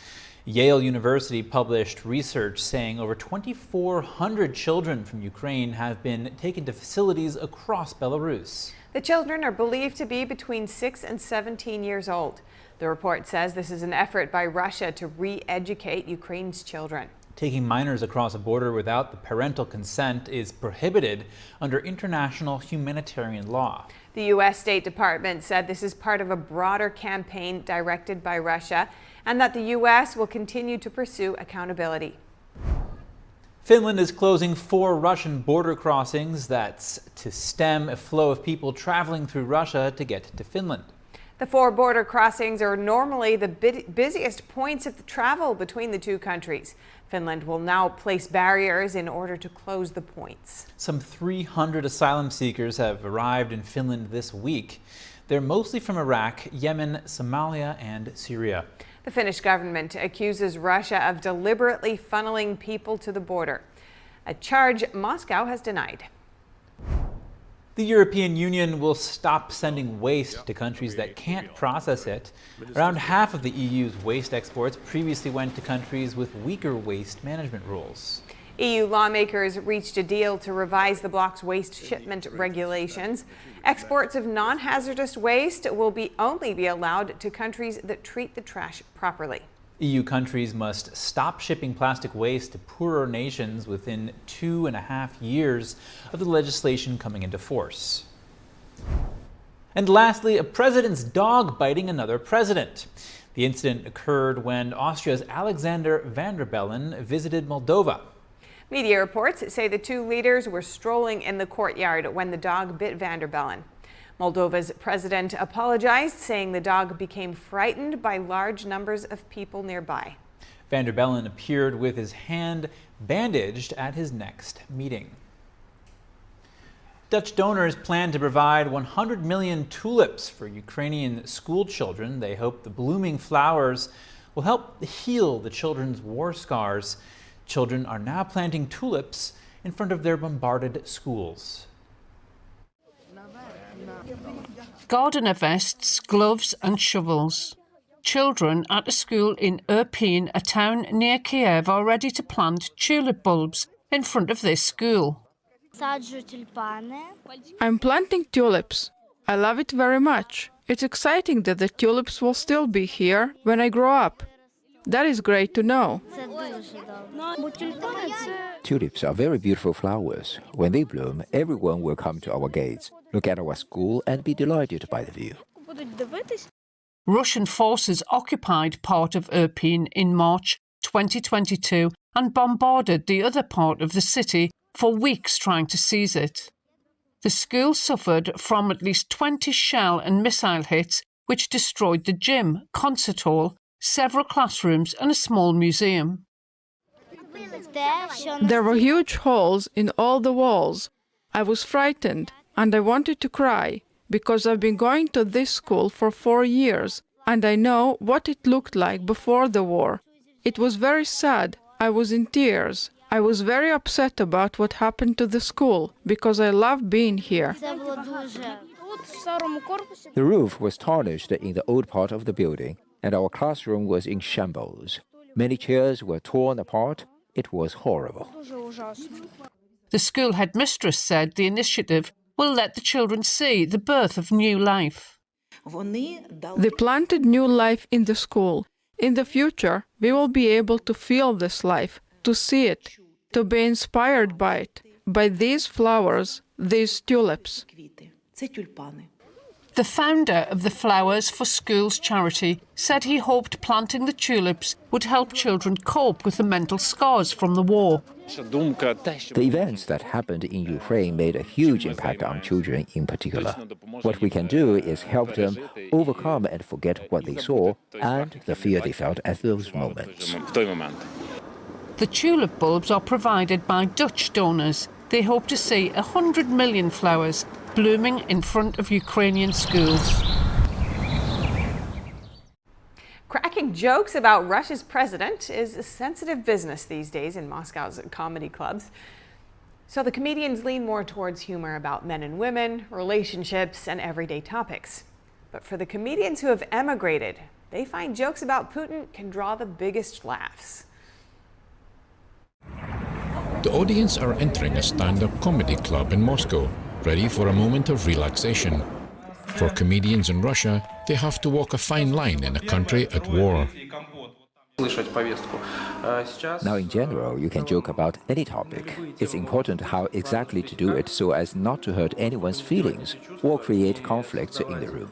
Yale University published research saying over 2,400 children from Ukraine have been taken to facilities across Belarus. The children are believed to be between 6 and 17 years old. The report says this is an effort by Russia to re-educate Ukraine's children. Taking minors across a border without the parental consent is prohibited under international humanitarian law. The U.S. State Department said this is part of a broader campaign directed by Russia and that the U.S. will continue to pursue accountability. Finland is closing 4 Russian border crossings. That's to stem a flow of people traveling through Russia to get to Finland. The 4 border crossings are normally the busiest points of travel between the two countries. Finland will now place barriers in order to close the points. Some 300 asylum seekers have arrived in Finland this week. They're mostly from Iraq, Yemen, Somalia, and Syria. The Finnish government accuses Russia of deliberately funneling people to the border, a charge Moscow has denied. The European Union will stop sending waste to countries that can't process it. Around half of the EU's waste exports previously went to countries with weaker waste management rules. EU lawmakers reached a deal to revise the bloc's waste shipment regulations. Exports of non-hazardous waste will only be allowed to countries that treat the trash properly. EU countries must stop shipping plastic waste to poorer nations within 2.5 years of the legislation coming into force. And lastly, a president's dog biting another president. The incident occurred when Austria's Alexander Van der Bellen visited Moldova. Media reports say the two leaders were strolling in the courtyard when the dog bit Van der Bellen. Moldova's president apologized, saying the dog became frightened by large numbers of people nearby. Van der Bellen appeared with his hand bandaged at his next meeting. Dutch donors plan to provide 100 million tulips for Ukrainian school children. They hope the blooming flowers will help heal the children's war scars. Children are now planting tulips in front of their bombarded schools. Gardener vests, gloves and shovels. Children at a school in Irpin, a town near Kiev, are ready to plant tulip bulbs in front of this school. I'm planting tulips. I love it very much. It's exciting that the tulips will still be here when I grow up. That is great to know. Tulips are very beautiful flowers. When they bloom, everyone will come to our gates, look at our school and be delighted by the view. Russian forces occupied part of Irpin in March 2022 and bombarded the other part of the city for weeks, trying to seize it. The school suffered from at least 20 shell and missile hits, which destroyed the gym, concert hall, several classrooms and a small museum. There were huge holes in all the walls. I was frightened and I wanted to cry because I've been going to this school for 4 years and I know what it looked like before the war. It was very sad. I was in tears. I was very upset about what happened to the school because I love being here. The roof was tarnished in the old part of the building and our classroom was in shambles. Many chairs were torn apart. It was horrible. The school headmistress said the initiative will let the children see the birth of new life. They planted new life in the school. In the future, we will be able to feel this life, to see it, to be inspired by it, by these flowers, these tulips. The founder of the Flowers for Schools charity said he hoped planting the tulips would help children cope with the mental scars from the war. The events that happened in Ukraine made a huge impact on children in particular. What we can do is help them overcome and forget what they saw and the fear they felt at those moments. The tulip bulbs are provided by Dutch donors. They hope to see 100 million flowers blooming in front of Ukrainian schools. Cracking jokes about Russia's president is a sensitive business these days in Moscow's comedy clubs. So the comedians lean more towards humor about men and women, relationships, and everyday topics. But for the comedians who have emigrated, they find jokes about Putin can draw the biggest laughs. The audience are entering a stand-up comedy club in Moscow, ready for a moment of relaxation. For comedians in Russia, they have to walk a fine line in a country at war. Now, in general, you can joke about any topic. It's important how exactly to do it so as not to hurt anyone's feelings or create conflicts in the room.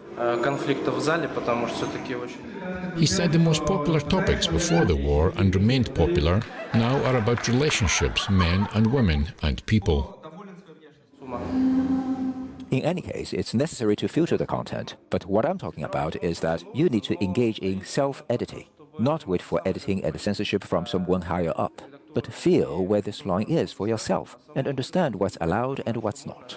He said the most popular topics before the war and remained popular now are about relationships, men and women, and people. In any case, it's necessary to filter the content. But what I'm talking about is that you need to engage in self-editing, not wait for editing and censorship from someone higher up, but feel where this line is for yourself and understand what's allowed and what's not.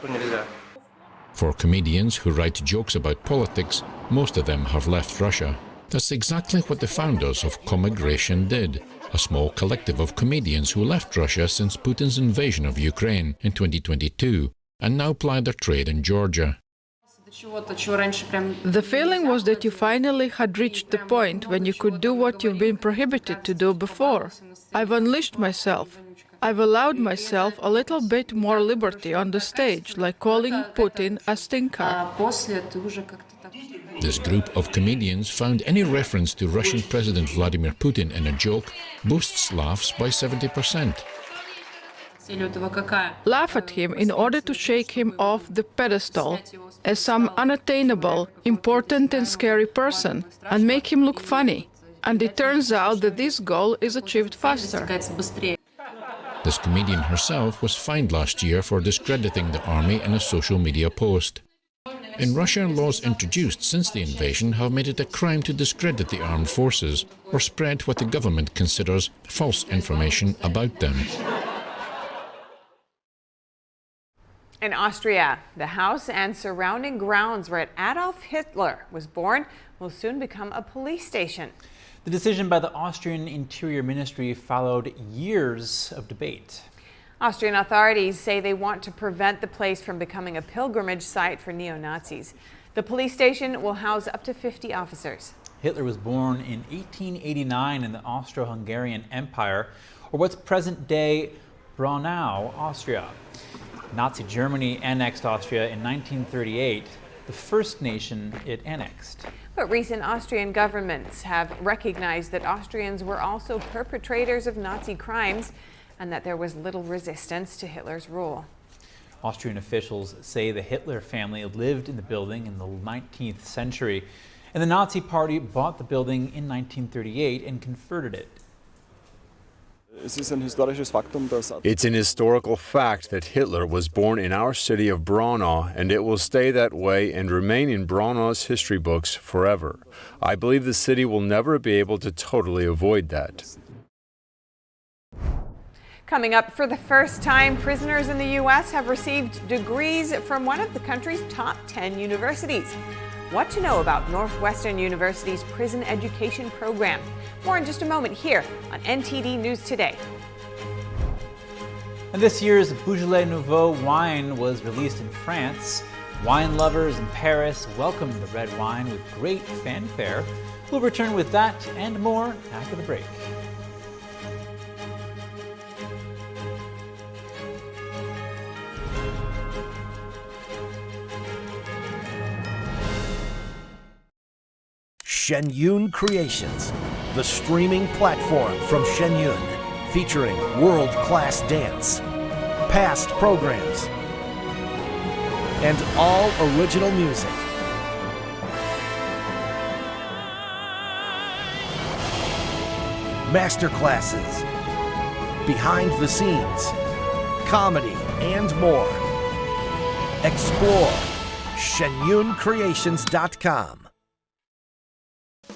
For comedians who write jokes about politics, most of them have left Russia. That's exactly what the founders of Commigration did, a small collective of comedians who left Russia since Putin's invasion of Ukraine in 2022 and now ply their trade in Georgia. The feeling was that you finally had reached the point when you could do what you've been prohibited to do before. I've unleashed myself. I've allowed myself a little bit more liberty on the stage, like calling Putin a stinker. This group of comedians found any reference to Russian President Vladimir Putin in a joke boosts laughs by 70%. Laugh at him in order to shake him off the pedestal as some unattainable, important and scary person and make him look funny. And it turns out that this goal is achieved faster. This comedian herself was fined last year for discrediting the army in a social media post. In Russia, laws introduced since the invasion have made it a crime to discredit the armed forces or spread what the government considers false information about them. In Austria, the house and surrounding grounds where Adolf Hitler was born will soon become a police station. The decision by the Austrian Interior Ministry followed years of debate. Austrian authorities say they want to prevent the place from becoming a pilgrimage site for neo-Nazis. The police station will house up to 50 officers. Hitler was born in 1889 in the Austro-Hungarian Empire, or what's present-day Braunau, Austria. Nazi Germany annexed Austria in 1938, the first nation it annexed. But recent Austrian governments have recognized that Austrians were also perpetrators of Nazi crimes and that there was little resistance to Hitler's rule. Austrian officials say the Hitler family lived in the building in the 19th century, and the Nazi Party bought the building in 1938 and converted it. It's an historical fact that Hitler was born in our city of Braunau, and it will stay that way and remain in Braunau's history books forever. I believe the city will never be able to totally avoid that. Coming up, for the first time, prisoners in the U.S. have received degrees from one of the country's top 10 universities. What to know about Northwestern University's prison education program. More in just a moment here on NTD News Today. And this year's Beaujolais Nouveau wine was released in France. Wine lovers in Paris welcomed the red wine with great fanfare. We'll return with that and more after the break. Shenyun Creations, the streaming platform from Shenyun, featuring world-class dance, past programs, and all original music. Masterclasses, behind the scenes, comedy, and more. Explore shenyuncreations.com.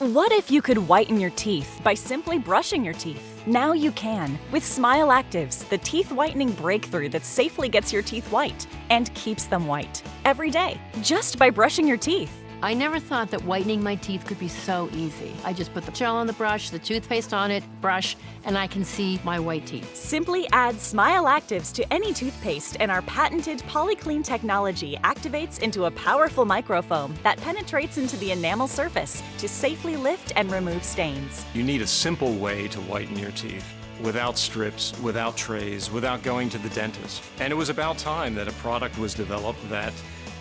What if you could whiten your teeth by simply brushing your teeth? Now you can with Smile Actives, the teeth whitening breakthrough that safely gets your teeth white and keeps them white every day, just by brushing your teeth. I never thought that whitening my teeth could be so easy. I just put the gel on the brush, the toothpaste on it, brush, and I can see my white teeth. Simply add Smile Actives to any toothpaste and our patented PolyClean technology activates into a powerful microfoam that penetrates into the enamel surface to safely lift and remove stains. You need a simple way to whiten your teeth. Without strips, without trays, without going to the dentist. And it was about time that a product was developed that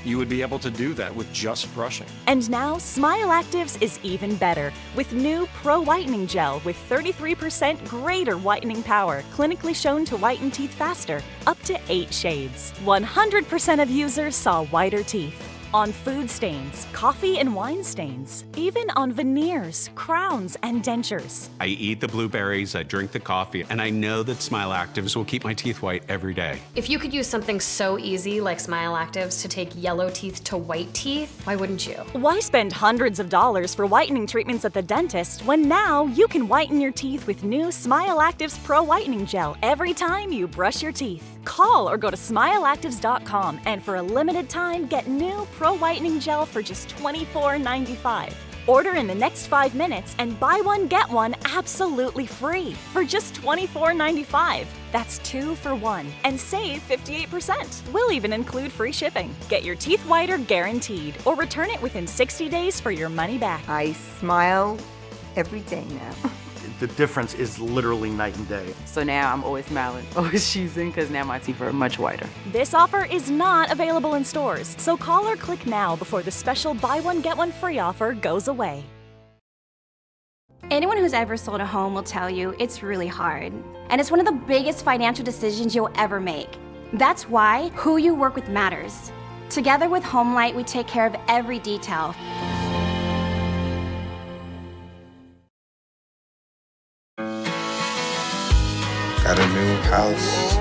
you would be able to do that with just brushing. And now, Smile Actives is even better with new Pro Whitening Gel with 33% greater whitening power, clinically shown to whiten teeth faster, up to 8 shades. 100% of users saw whiter teeth. On food stains, coffee and wine stains, even on veneers, crowns, and dentures. I eat the blueberries, I drink the coffee, and I know that Smile Actives will keep my teeth white every day. If you could use something so easy like Smile Actives to take yellow teeth to white teeth, why wouldn't you? Why spend hundreds of dollars for whitening treatments at the dentist when now you can whiten your teeth with new Smile Actives Pro Whitening Gel every time you brush your teeth? Call or go to smileactives.com and for a limited time get new Pro Whitening Gel for just $24.95. Order in the next 5 minutes and buy one, get one absolutely free for just $24.95. That's 2 for 1 and save 58%. We'll even include free shipping. Get your teeth whiter guaranteed or return it within 60 days for your money back. I smile every day now. The difference is literally night and day. So now I'm always smiling, always choosing, because now my teeth are much whiter. This offer is not available in stores, so call or click now before the special buy one, get one free offer goes away. Anyone who's ever sold a home will tell you it's really hard. And it's one of the biggest financial decisions you'll ever make. That's why who you work with matters. Together with HomeLight, we take care of every detail. Got a new house.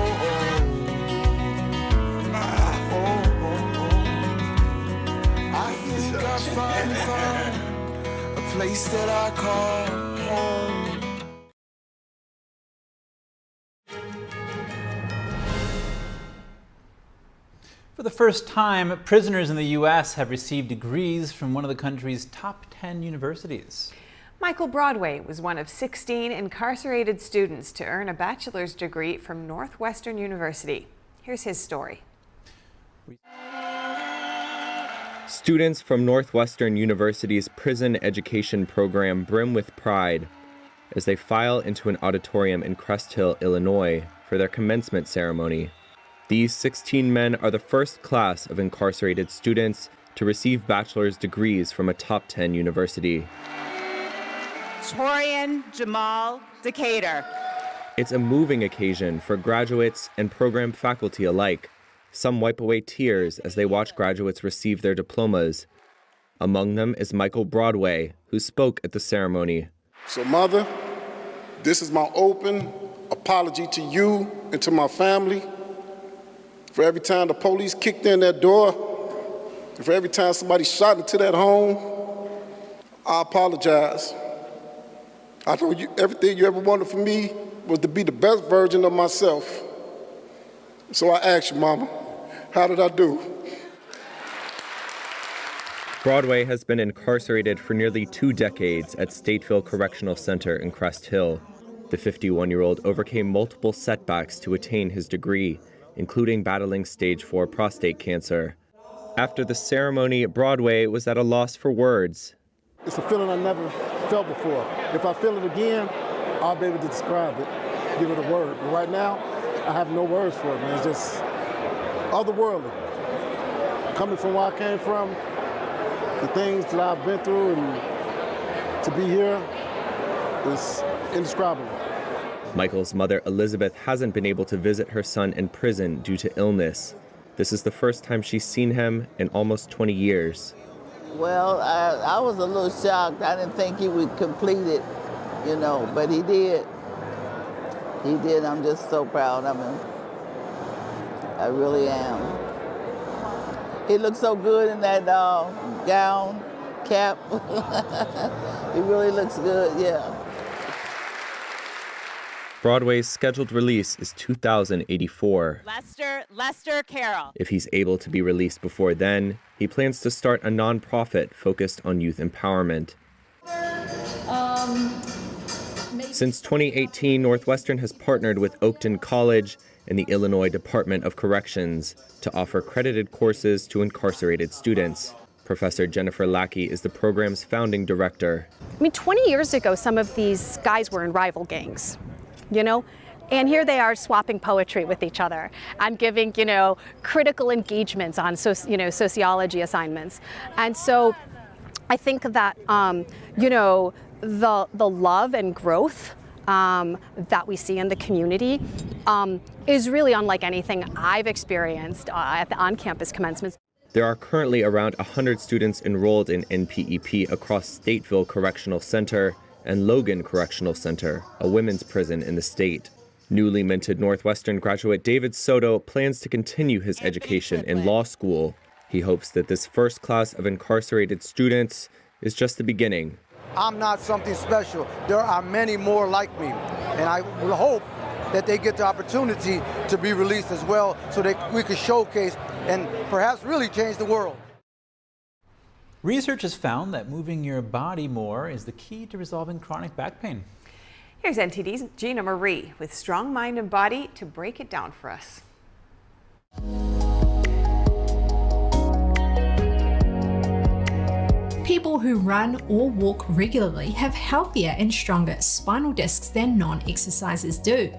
I think I finally found a place that I call home. For the first time, prisoners in the U.S. have received degrees from one of the country's top 10 universities. Michael Broadway was one of 16 incarcerated students to earn a bachelor's degree from Northwestern University. Here's his story. Students from Northwestern University's prison education program brim with pride as they file into an auditorium in Crest Hill, Illinois, for their commencement ceremony. These 16 men are the first class of incarcerated students to receive bachelor's degrees from a top 10 university. Torian Jamal Decatur. It's a moving occasion for graduates and program faculty alike. Some wipe away tears as they watch graduates receive their diplomas. Among them is Michael Broadway, who spoke at the ceremony. So, Mother, this is my open apology to you and to my family for every time the police kicked in that door, and for every time somebody shot into that home. I apologize. I told you everything you ever wanted from me was to be the best version of myself. So I asked you, Mama, how did I do? Broadway has been incarcerated for nearly 2 decades at Stateville Correctional Center in Crest Hill. The 51-year-old overcame multiple setbacks to attain his degree, including battling stage 4 prostate cancer. After the ceremony, Broadway was at a loss for words. It's a feeling I never felt before. If I feel it again, I'll be able to describe it, give it a word. But right now, I have no words for it, man. It's just otherworldly. Coming from where I came from, the things that I've been through, and to be here is indescribable. Michael's mother, Elizabeth, hasn't been able to visit her son in prison due to illness. This is the first time she's seen him in almost 20 years. Well, I was a little shocked. I didn't think he would complete it, but he did. He did. I'm just so proud of him. I really am. He looks so good in that gown, cap. He really looks good, yeah. Broadway's scheduled release is 2084. Lester Carroll. If he's able to be released before then, he plans to start a nonprofit focused on youth empowerment. Since 2018, Northwestern has partnered with Oakton College and the Illinois Department of Corrections to offer credited courses to incarcerated students. Professor Jennifer Lackey is the program's founding director. 20 years ago, some of these guys were in rival gangs. And here they are swapping poetry with each other and giving, critical engagements on, sociology assignments. And so I think that, the love and growth that we see in the community is really unlike anything I've experienced at the on-campus commencements. There are currently around 100 students enrolled in NPEP across Stateville Correctional Center and Logan Correctional Center, a women's prison in the state. Newly minted Northwestern graduate David Soto plans to continue his education in law school. He hopes that this first class of incarcerated students is just the beginning. I'm not something special. There are many more like me, and I will hope that they get the opportunity to be released as well so that we could showcase and perhaps really change the world. Research has found that moving your body more is the key to resolving chronic back pain. Here's NTD's Gina Marie with Strong Mind and Body to break it down for us. People who run or walk regularly have healthier and stronger spinal discs than non-exercisers do.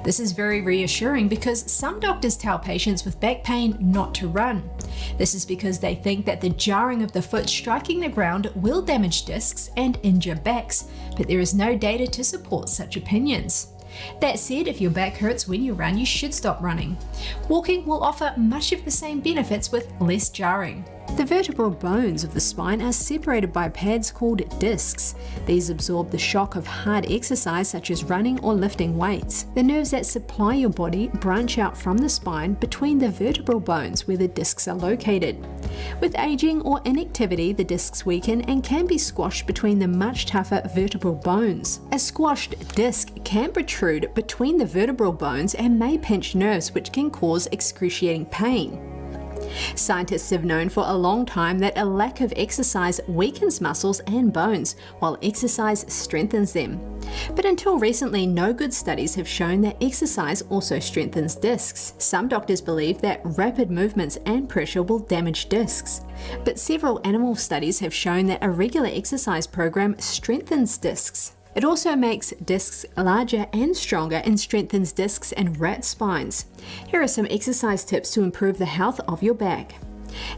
This is very reassuring because some doctors tell patients with back pain not to run. This is because they think that the jarring of the foot striking the ground will damage discs and injure backs, but there is no data to support such opinions. That said, if your back hurts when you run, you should stop running. Walking will offer much of the same benefits with less jarring. The vertebral bones of the spine are separated by pads called discs. These absorb the shock of hard exercise such as running or lifting weights. The nerves that supply your body branch out from the spine between the vertebral bones where the discs are located. With aging or inactivity, the discs weaken and can be squashed between the much tougher vertebral bones. A squashed disc can protrude between the vertebral bones and may pinch nerves, which can cause excruciating pain. Scientists have known for a long time that a lack of exercise weakens muscles and bones, while exercise strengthens them. But until recently, no good studies have shown that exercise also strengthens discs. Some doctors believe that rapid movements and pressure will damage discs. But several animal studies have shown that a regular exercise program strengthens discs. It also makes discs larger and stronger and strengthens discs in rat spines. Here are some exercise tips to improve the health of your back.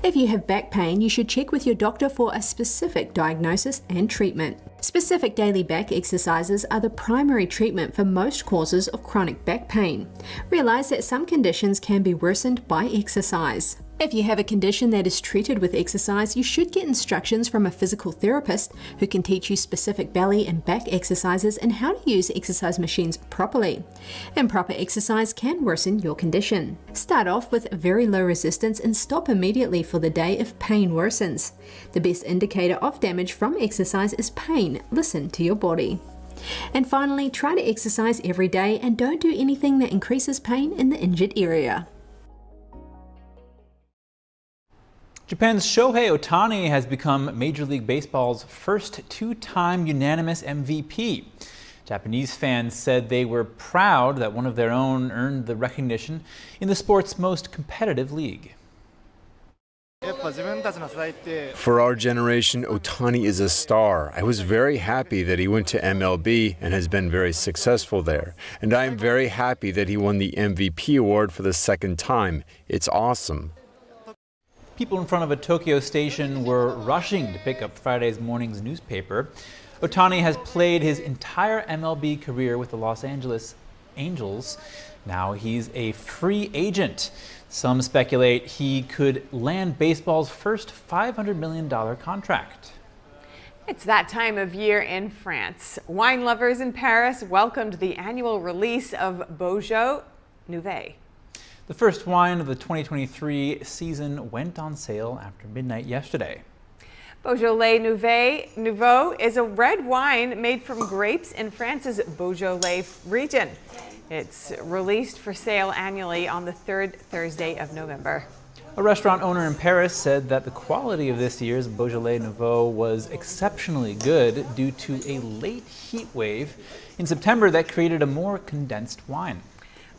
If you have back pain, you should check with your doctor for a specific diagnosis and treatment. Specific daily back exercises are the primary treatment for most causes of chronic back pain. Realize that some conditions can be worsened by exercise. If you have a condition that is treated with exercise, you should get instructions from a physical therapist who can teach you specific belly and back exercises and how to use exercise machines properly. Improper exercise can worsen your condition. Start off with very low resistance and stop immediately for the day if pain worsens. The best indicator of damage from exercise is pain. Listen to your body. And finally, try to exercise every day and don't do anything that increases pain in the injured area. Japan's Shohei Ohtani has become Major League Baseball's first two-time unanimous MVP. Japanese fans said they were proud that one of their own earned the recognition in the sport's most competitive league. For our generation, Ohtani is a star. I was very happy that he went to MLB and has been very successful there. And I am very happy that he won the MVP award for the second time. It's awesome. People in front of a Tokyo station were rushing to pick up Friday's morning's newspaper. Ohtani has played his entire MLB career with the Los Angeles Angels. Now he's a free agent. Some speculate he could land baseball's first $500 million contract. It's that time of year in France. Wine lovers in Paris welcomed the annual release of Beaujolais Nouveau. The first wine of the 2023 season went on sale after midnight yesterday. Beaujolais Nouveau is a red wine made from grapes in France's Beaujolais region. It's released for sale annually on the third Thursday of November. A restaurant owner in Paris said that the quality of this year's Beaujolais Nouveau was exceptionally good due to a late heat wave in September that created a more condensed wine.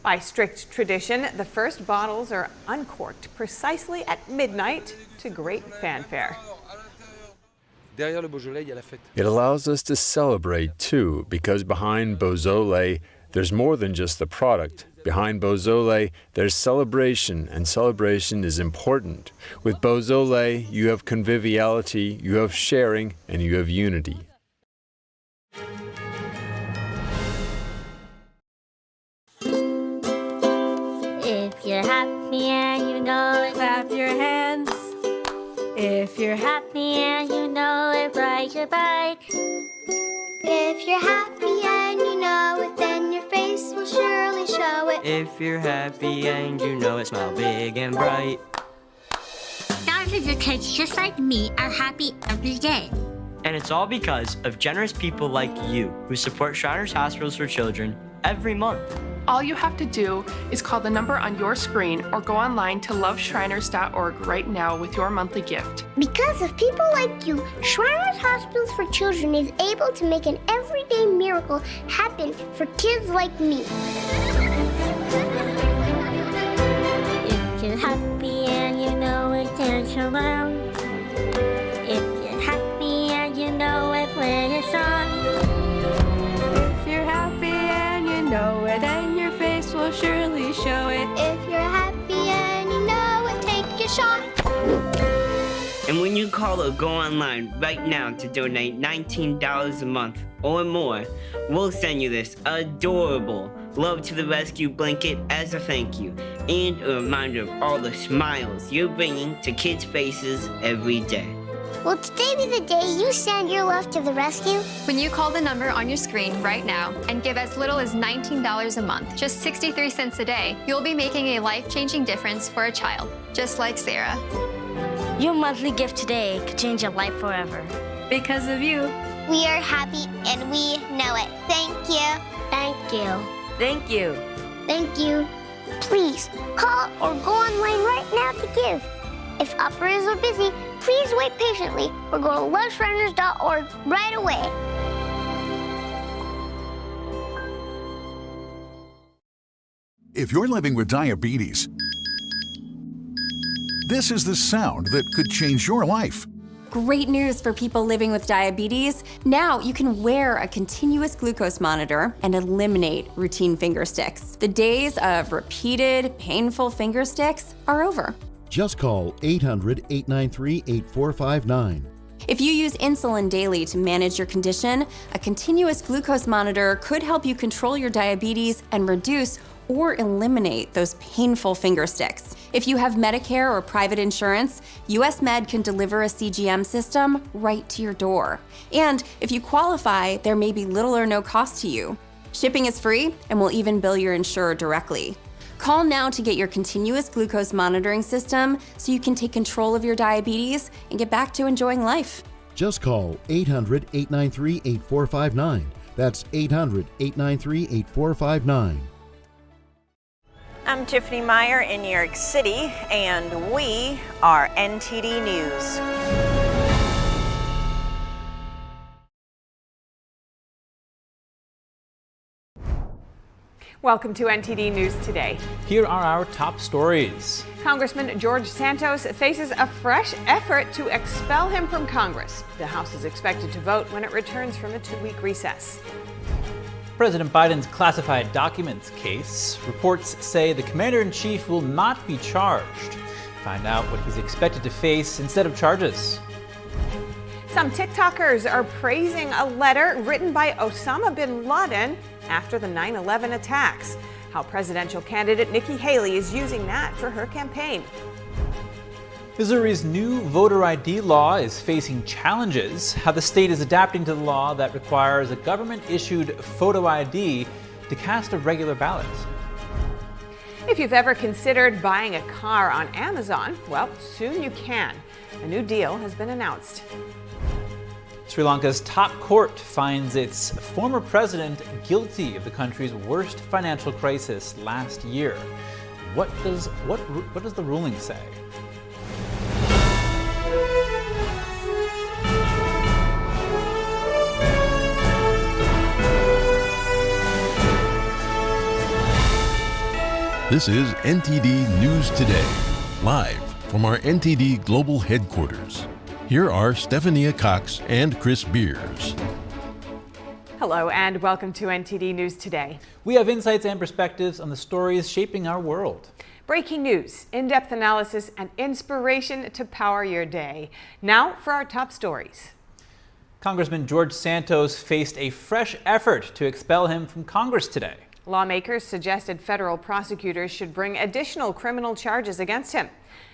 By strict tradition, the first bottles are uncorked precisely at midnight to great fanfare. It allows us to celebrate too, because behind Beaujolais, There's more than just the product. Behind Beaujolais, there's celebration, and celebration is important. With Beaujolais, you have conviviality, you have sharing, and you have unity. If you're happy and you know it, clap your hands. If you're happy and you know it, ride your bike. If you're happy and you know it, then your face will surely show it. If you're happy and you know it, smile big and bright. Thousands of kids just like me are happy every day. And it's all because of generous people like you who support Shriners Hospitals for Children every month. All you have to do is call the number on your screen or go online to loveshriners.org right now with your monthly gift. Because of people like you, Shriners Hospitals for Children is able to make an everyday miracle happen for kids like me. If you're happy and you know it, dance around. If you're happy and you know it, play a song. If you're happy and you know it, then your face will surely show it. If you're happy and you know it, take a shot. And when you call or go online right now to donate $19 a month or more, we'll send you this adorable Love to the Rescue blanket as a thank you and a reminder of all the smiles you're bringing to kids' faces every day. Will today be the day you send your love to the rescue? When you call the number on your screen right now and give as little as $19 a month, just 63 cents a day, you'll be making a life-changing difference for a child, just like Sarah. Your monthly gift today could change your life forever. Because of you. We are happy and we know it. Thank you. Thank you. Thank you. Thank you. Please call or go online right now to give. If operators are busy, please wait patiently or go to loveshriners.org right away. If you're living with diabetes, this is the sound that could change your life. Great news for people living with diabetes. Now you can wear a continuous glucose monitor and eliminate routine finger sticks. The days of repeated, painful finger sticks are over. Just call 800-893-8459. If you use insulin daily to manage your condition, a continuous glucose monitor could help you control your diabetes and reduce or eliminate those painful finger sticks. If you have Medicare or private insurance, US Med can deliver a CGM system right to your door. And if you qualify, there may be little or no cost to you. Shipping is free and will even bill your insurer directly. Call now to get your continuous glucose monitoring system so you can take control of your diabetes and get back to enjoying life. Just call 800-893-8459. That's 800-893-8459. I'm Tiffany Meyer in New York City, and we are NTD News. Welcome to NTD News Today. Here are our top stories. Congressman George Santos faces a fresh effort to expel him from Congress. The House is expected to vote when it returns from a 2-week recess. President Biden's classified documents case. Reports say the commander-in-chief will not be charged. Find out what he's expected to face instead of charges. Some TikTokers are praising a letter written by Osama bin Laden after the 9/11 attacks. How presidential candidate Nikki Haley is using that for her campaign. Missouri's new voter ID law is facing challenges. How the state is adapting to the law that requires a government-issued photo ID to cast a regular ballot. If you've ever considered buying a car on Amazon, well, soon you can. A new deal has been announced. Sri Lanka's top court finds its former president guilty of the country's worst financial crisis last year. What does the ruling say? This is NTD News Today, live from our NTD Global Headquarters. Here are Stephania Cox and Chris Beers. Hello and welcome to NTD News Today. We have insights and perspectives on the stories shaping our world. Breaking news, in-depth analysis, and inspiration to power your day. Now for our top stories. Congressman George Santos faced a fresh effort to expel him from Congress today. Lawmakers suggested federal prosecutors should bring additional criminal charges against him.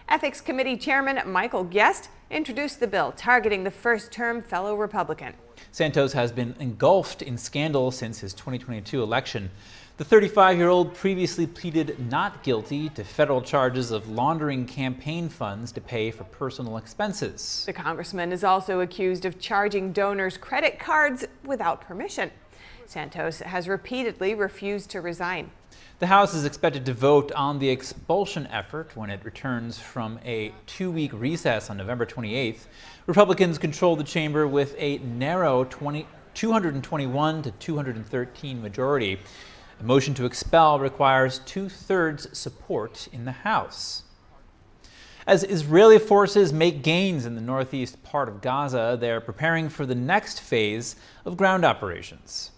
Ethics Committee Chairman Michael Guest introduced the bill targeting the first-term fellow Republican. Santos has been engulfed in scandal since his 2022 election. The 35-year-old previously pleaded not guilty to federal charges of laundering campaign funds to pay for personal expenses. The congressman is also accused of charging donors credit cards without permission. Santos has repeatedly refused to resign. The House is expected to vote on the expulsion effort when it returns from a 2-week recess on November 28th. Republicans control the chamber with a narrow 221 to 213 majority. A motion to expel requires 2/3 support in the House. As Israeli forces make gains in the northeast part of Gaza, they're preparing for the next phase of ground operations.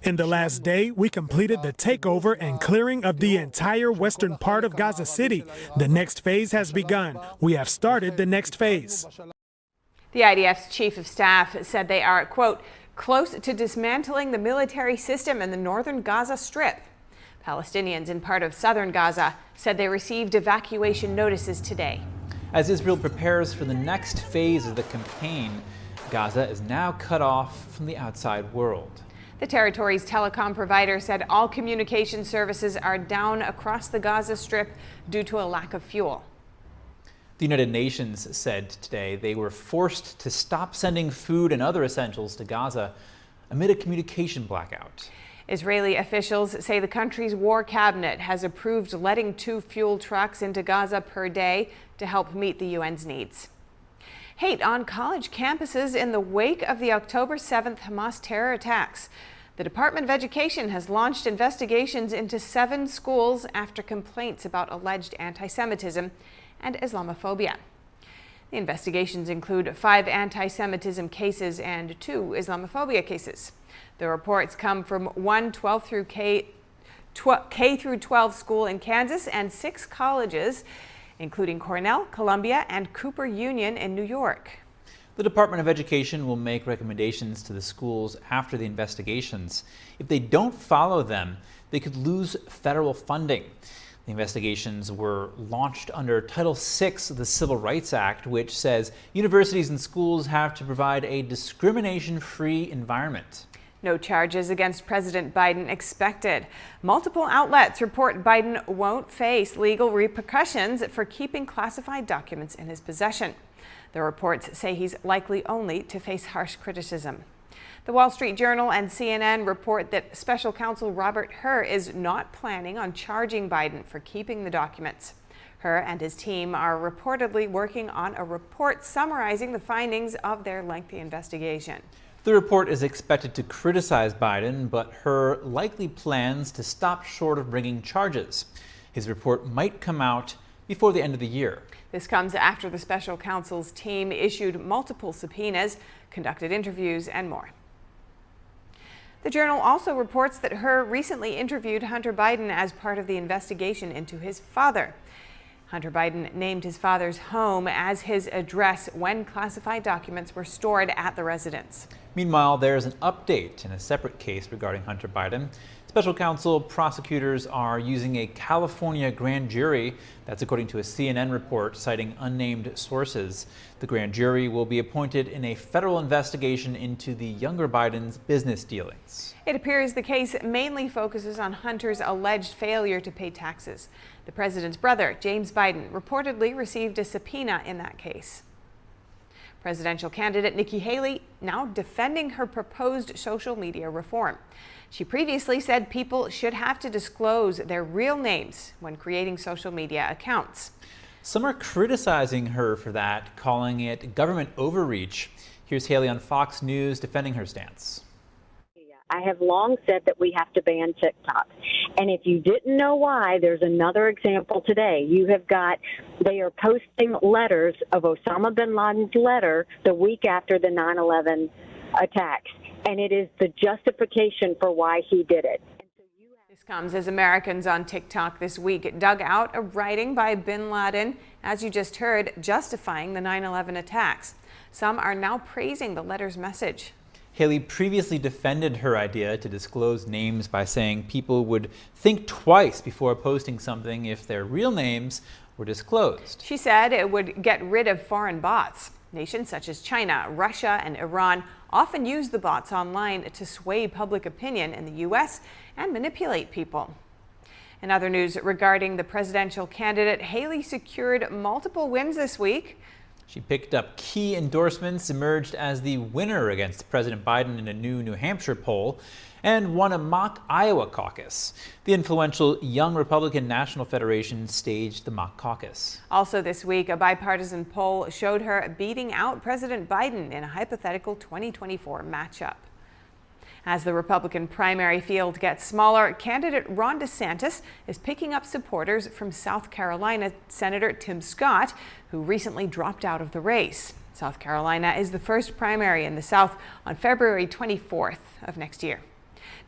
In the last day, we completed the takeover and clearing of the entire western part of Gaza City. The next phase has begun. We have started the next phase. The IDF's chief of staff said they are, quote, close to dismantling the military system in the northern Gaza Strip. Palestinians in part of southern Gaza said they received evacuation notices today. As Israel prepares for the next phase of the campaign, Gaza is now cut off from the outside world. The territory's telecom provider said all communication services are down across the Gaza Strip due to a lack of fuel. The United Nations said today they were forced to stop sending food and other essentials to Gaza amid a communication blackout. Israeli officials say the country's war cabinet has approved letting 2 fuel trucks into Gaza per day to help meet the UN's needs. Hate on college campuses in the wake of the October 7th Hamas terror attacks. The Department of Education has launched investigations into 7 schools after complaints about alleged anti-Semitism and Islamophobia. The investigations include 5 anti-Semitism cases and 2 Islamophobia cases. The reports come from one K-12 school in Kansas and 6 colleges, including Cornell, Columbia, and Cooper Union in New York. The Department of Education will make recommendations to the schools after the investigations. If they don't follow them, they could lose federal funding. The investigations were launched under Title VI of the Civil Rights Act, which says universities and schools have to provide a discrimination-free environment. No charges against President Biden expected. Multiple outlets report Biden won't face legal repercussions for keeping classified documents in his possession. The reports say he's likely only to face harsh criticism. The Wall Street Journal and CNN report that Special Counsel Robert Hur is not planning on charging Biden for keeping the documents. Hur and his team are reportedly working on a report summarizing the findings of their lengthy investigation. The report is expected to criticize Biden, but Hur likely plans to stop short of bringing charges. His report might come out before the end of the year. This comes after the special counsel's team issued multiple subpoenas, conducted interviews, and more. The Journal also reports that Hur recently interviewed Hunter Biden as part of the investigation into his father. Hunter Biden named his father's home as his address when classified documents were stored at the residence. Meanwhile, there's an update in a separate case regarding Hunter Biden. Special counsel prosecutors are using a California grand jury. That's according to a CNN report citing unnamed sources. The grand jury will be appointed in a federal investigation into the younger Biden's business dealings. It appears the case mainly focuses on Hunter's alleged failure to pay taxes. The president's brother, James Biden, reportedly received a subpoena in that case. Presidential candidate Nikki Haley now defending her proposed social media reform. She previously said people should have to disclose their real names when creating social media accounts. Some are criticizing her for that, calling it government overreach. Here's Haley on Fox News defending her stance. I have long said that we have to ban TikTok. And if you didn't know why, there's another example today. They are posting letters of Osama bin Laden's letter the week after the 9/11 attacks. and it is the justification for why he did it. This comes as Americans on TikTok this week dug out a writing by Bin-Laden, as you just heard, justifying the 9/11 attacks. Some are now praising the letter's message. Haley previously defended her idea to disclose names by saying people would think twice before posting something if their real names were disclosed. She said it would get rid of foreign bots. Nations such as China, Russia, and Iran often use the bots online to sway public opinion in the U.S. and manipulate people. In other news regarding the presidential candidate, Haley secured multiple wins this week. She picked up key endorsements, emerged as the winner against President Biden in a new New Hampshire poll, and won a mock Iowa caucus. The influential Young Republican National Federation staged the mock caucus. Also this week, a bipartisan poll showed her beating out President Biden in a hypothetical 2024 matchup. As the Republican primary field gets smaller, candidate Ron DeSantis is picking up supporters from South Carolina Senator Tim Scott, who recently dropped out of the race. South Carolina is the first primary in the South on February 24th of next year.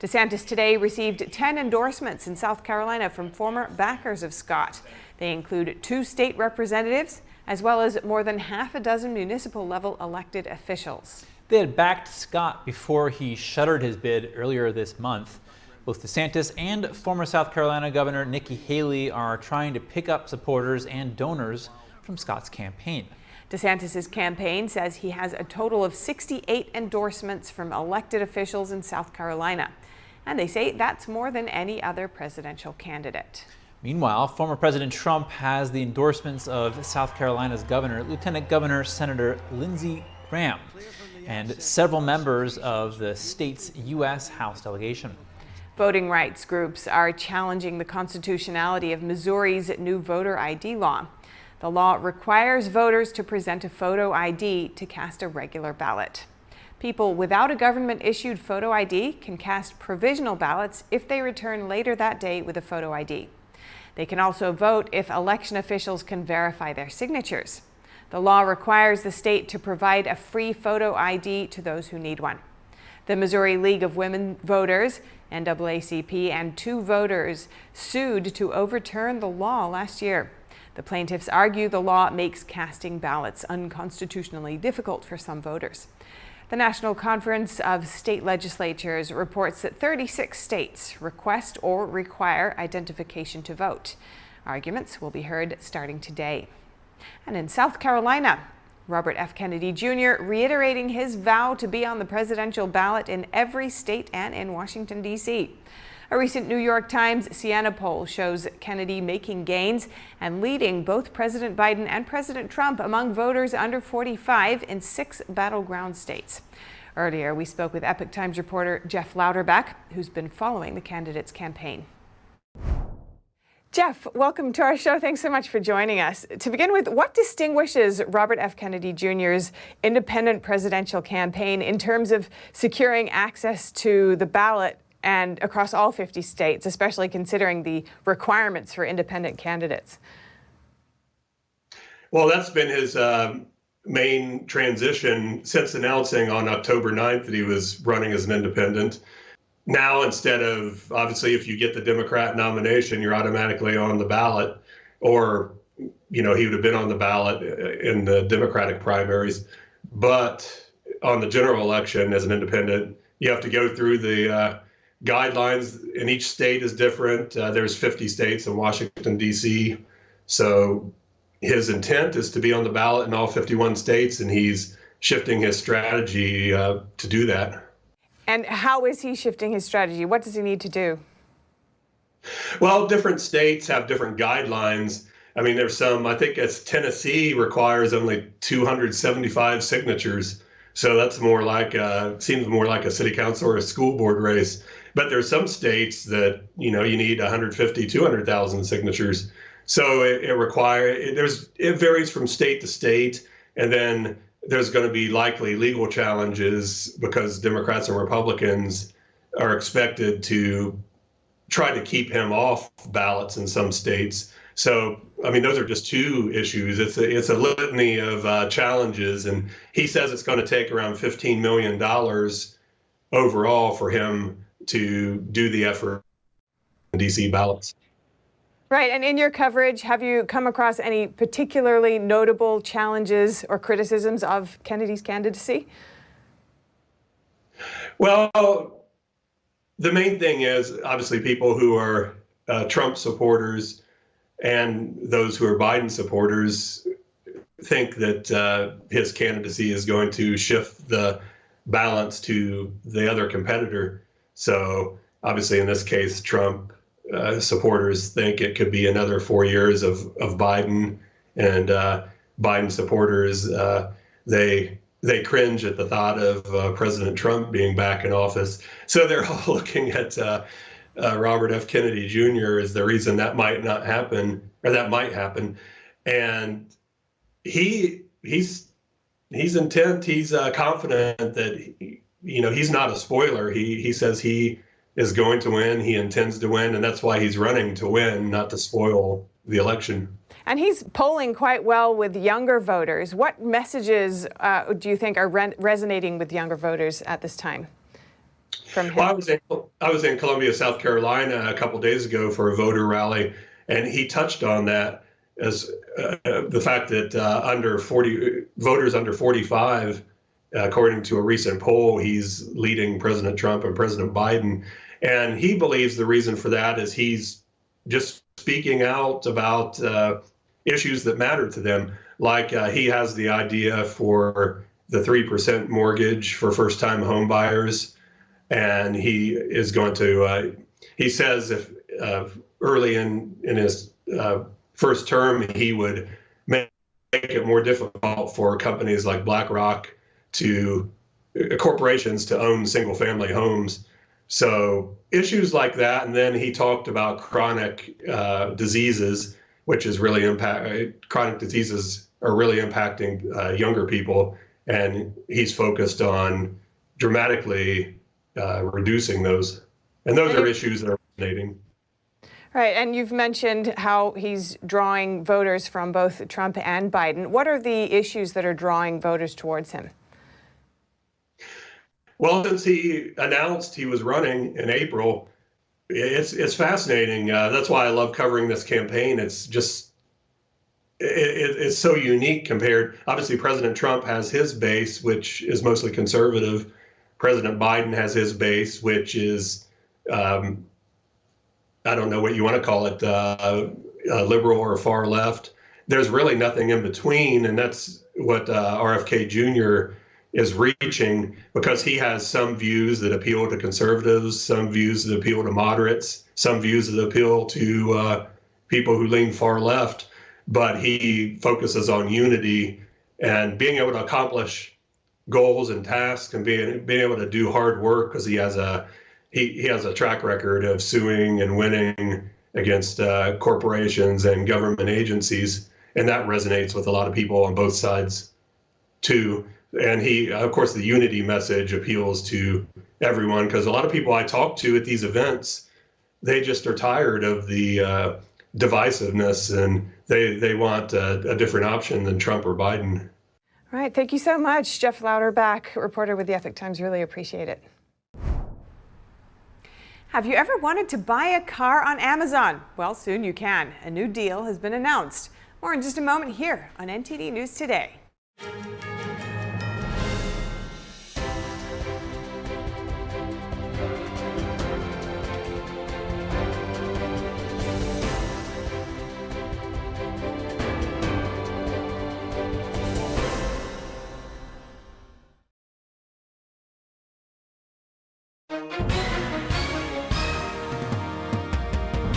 DeSantis today received 10 endorsements in South Carolina from former backers of Scott. They include 2 state representatives, as well as more than half a dozen municipal-level elected officials. They had backed Scott before he shuttered his bid earlier this month. Both DeSantis and former South Carolina Governor Nikki Haley are trying to pick up supporters and donors from Scott's campaign. DeSantis' campaign says he has a total of 68 endorsements from elected officials in South Carolina. And they say that's more than any other presidential candidate. Meanwhile, former President Trump has the endorsements of South Carolina's governor, Lieutenant Governor Senator Lindsey Graham, and several members of the state's U.S. House delegation. Voting rights groups are challenging the constitutionality of Missouri's new voter ID law. The law requires voters to present a photo ID to cast a regular ballot. People without a government-issued photo ID can cast provisional ballots if they return later that day with a photo ID. They can also vote if election officials can verify their signatures. The law requires the state to provide a free photo ID to those who need one. The Missouri League of Women Voters, NAACP, and 2 voters sued to overturn the law last year. The plaintiffs argue the law makes casting ballots unconstitutionally difficult for some voters. The National Conference of State Legislatures reports that 36 states request or require identification to vote. Arguments will be heard starting today. And in South Carolina, Robert F. Kennedy Jr. reiterating his vow to be on the presidential ballot in every state and in Washington, D.C. A recent New York Times Siena poll shows Kennedy making gains and leading both President Biden and President Trump among voters under 45 in 6 battleground states. Earlier, we spoke with Epoch Times reporter Jeff Louderback, who's been following the candidate's campaign. Jeff, welcome to our show. Thanks so much for joining us. To begin with, what distinguishes Robert F. Kennedy Jr.'s independent presidential campaign in terms of securing access to the ballot and across all 50 states, especially considering the requirements for independent candidates? Well, that's been his main transition since announcing on October 9th that he was running as an independent. Now, instead of, obviously, if you get the Democrat nomination, you're automatically on the ballot, or, you know, he would have been on the ballot in the Democratic primaries. But on the general election as an independent, you have to go through the guidelines, and each state is different. There's 50 states in Washington, D.C. So his intent is to be on the ballot in all 51 states, and he's shifting his strategy to do that. And how is he shifting his strategy? What does he need to do? Well, different states have different guidelines. I mean, there's some, I think it's Tennessee requires only 275 signatures. So that's more like, seems more like a city council or a school board race. But there's some states that, you know, you need 150, 200,000 signatures. So it varies from state to state. And then there's going to be likely legal challenges because Democrats and Republicans are expected to try to keep him off ballots in some states. So, I mean, those are just 2 issues. It's a litany of challenges, and he says it's going to take around $15 million overall for him to do the effort in DC ballots. Right, and in your coverage, have you come across any particularly notable challenges or criticisms of Kennedy's candidacy? Well, the main thing is obviously people who are Trump supporters and those who are Biden supporters think that his candidacy is going to shift the balance to the other competitor. So obviously in this case, Trump supporters think it could be another 4 years of Biden, and Biden supporters, they cringe at the thought of President Trump being back in office. So they're all looking at Robert F. Kennedy Jr. as the reason that might not happen, or that might happen. And he's intent, he's confident that, he's not a spoiler. He says he is going to win, he intends to win, and that's why he's running to win, not to spoil the election. And he's polling quite well with younger voters. What messages do you think are resonating with younger voters at this time from him? Well, I was in Columbia, South Carolina a couple days ago for a voter rally, and he touched on that as the fact that voters under 45, according to a recent poll, he's leading President Trump and President Biden. And he believes the reason for that is he's just speaking out about issues that matter to them. Like he has the idea for the 3% mortgage for first-time home buyers. And he is going to, he says if early in his first term, he would make it more difficult for companies like BlackRock corporations to own single-family homes. So issues like that. And then he talked about chronic diseases, which is really chronic diseases are really impacting younger people. And he's focused on dramatically reducing those. And those are issues that are resonating. Right, and you've mentioned how he's drawing voters from both Trump and Biden. What are the issues that are drawing voters towards him? Well, since he announced he was running in April, it's fascinating. That's why I love covering this campaign. It's just, it's so unique compared. Obviously, President Trump has his base, which is mostly conservative. President Biden has his base, which is, I don't know what you want to call it, liberal or far left. There's really nothing in between, and that's what RFK Jr. is reaching, because he has some views that appeal to conservatives, some views that appeal to moderates, some views that appeal to people who lean far left, but he focuses on unity and being able to accomplish goals and tasks and being able to do hard work, because he has a track record of suing and winning against corporations and government agencies, and that resonates with a lot of people on both sides too. And he, of course, the unity message appeals to everyone, because a lot of people I talk to at these events, they just are tired of the divisiveness, and they want a different option than Trump or Biden. All right, thank you so much, Jeff Louderback, reporter with the Epoch Times. Really appreciate it. Have you ever wanted to buy a car on Amazon? Well, soon you can. A new deal has been announced. More in just a moment here on NTD News Today.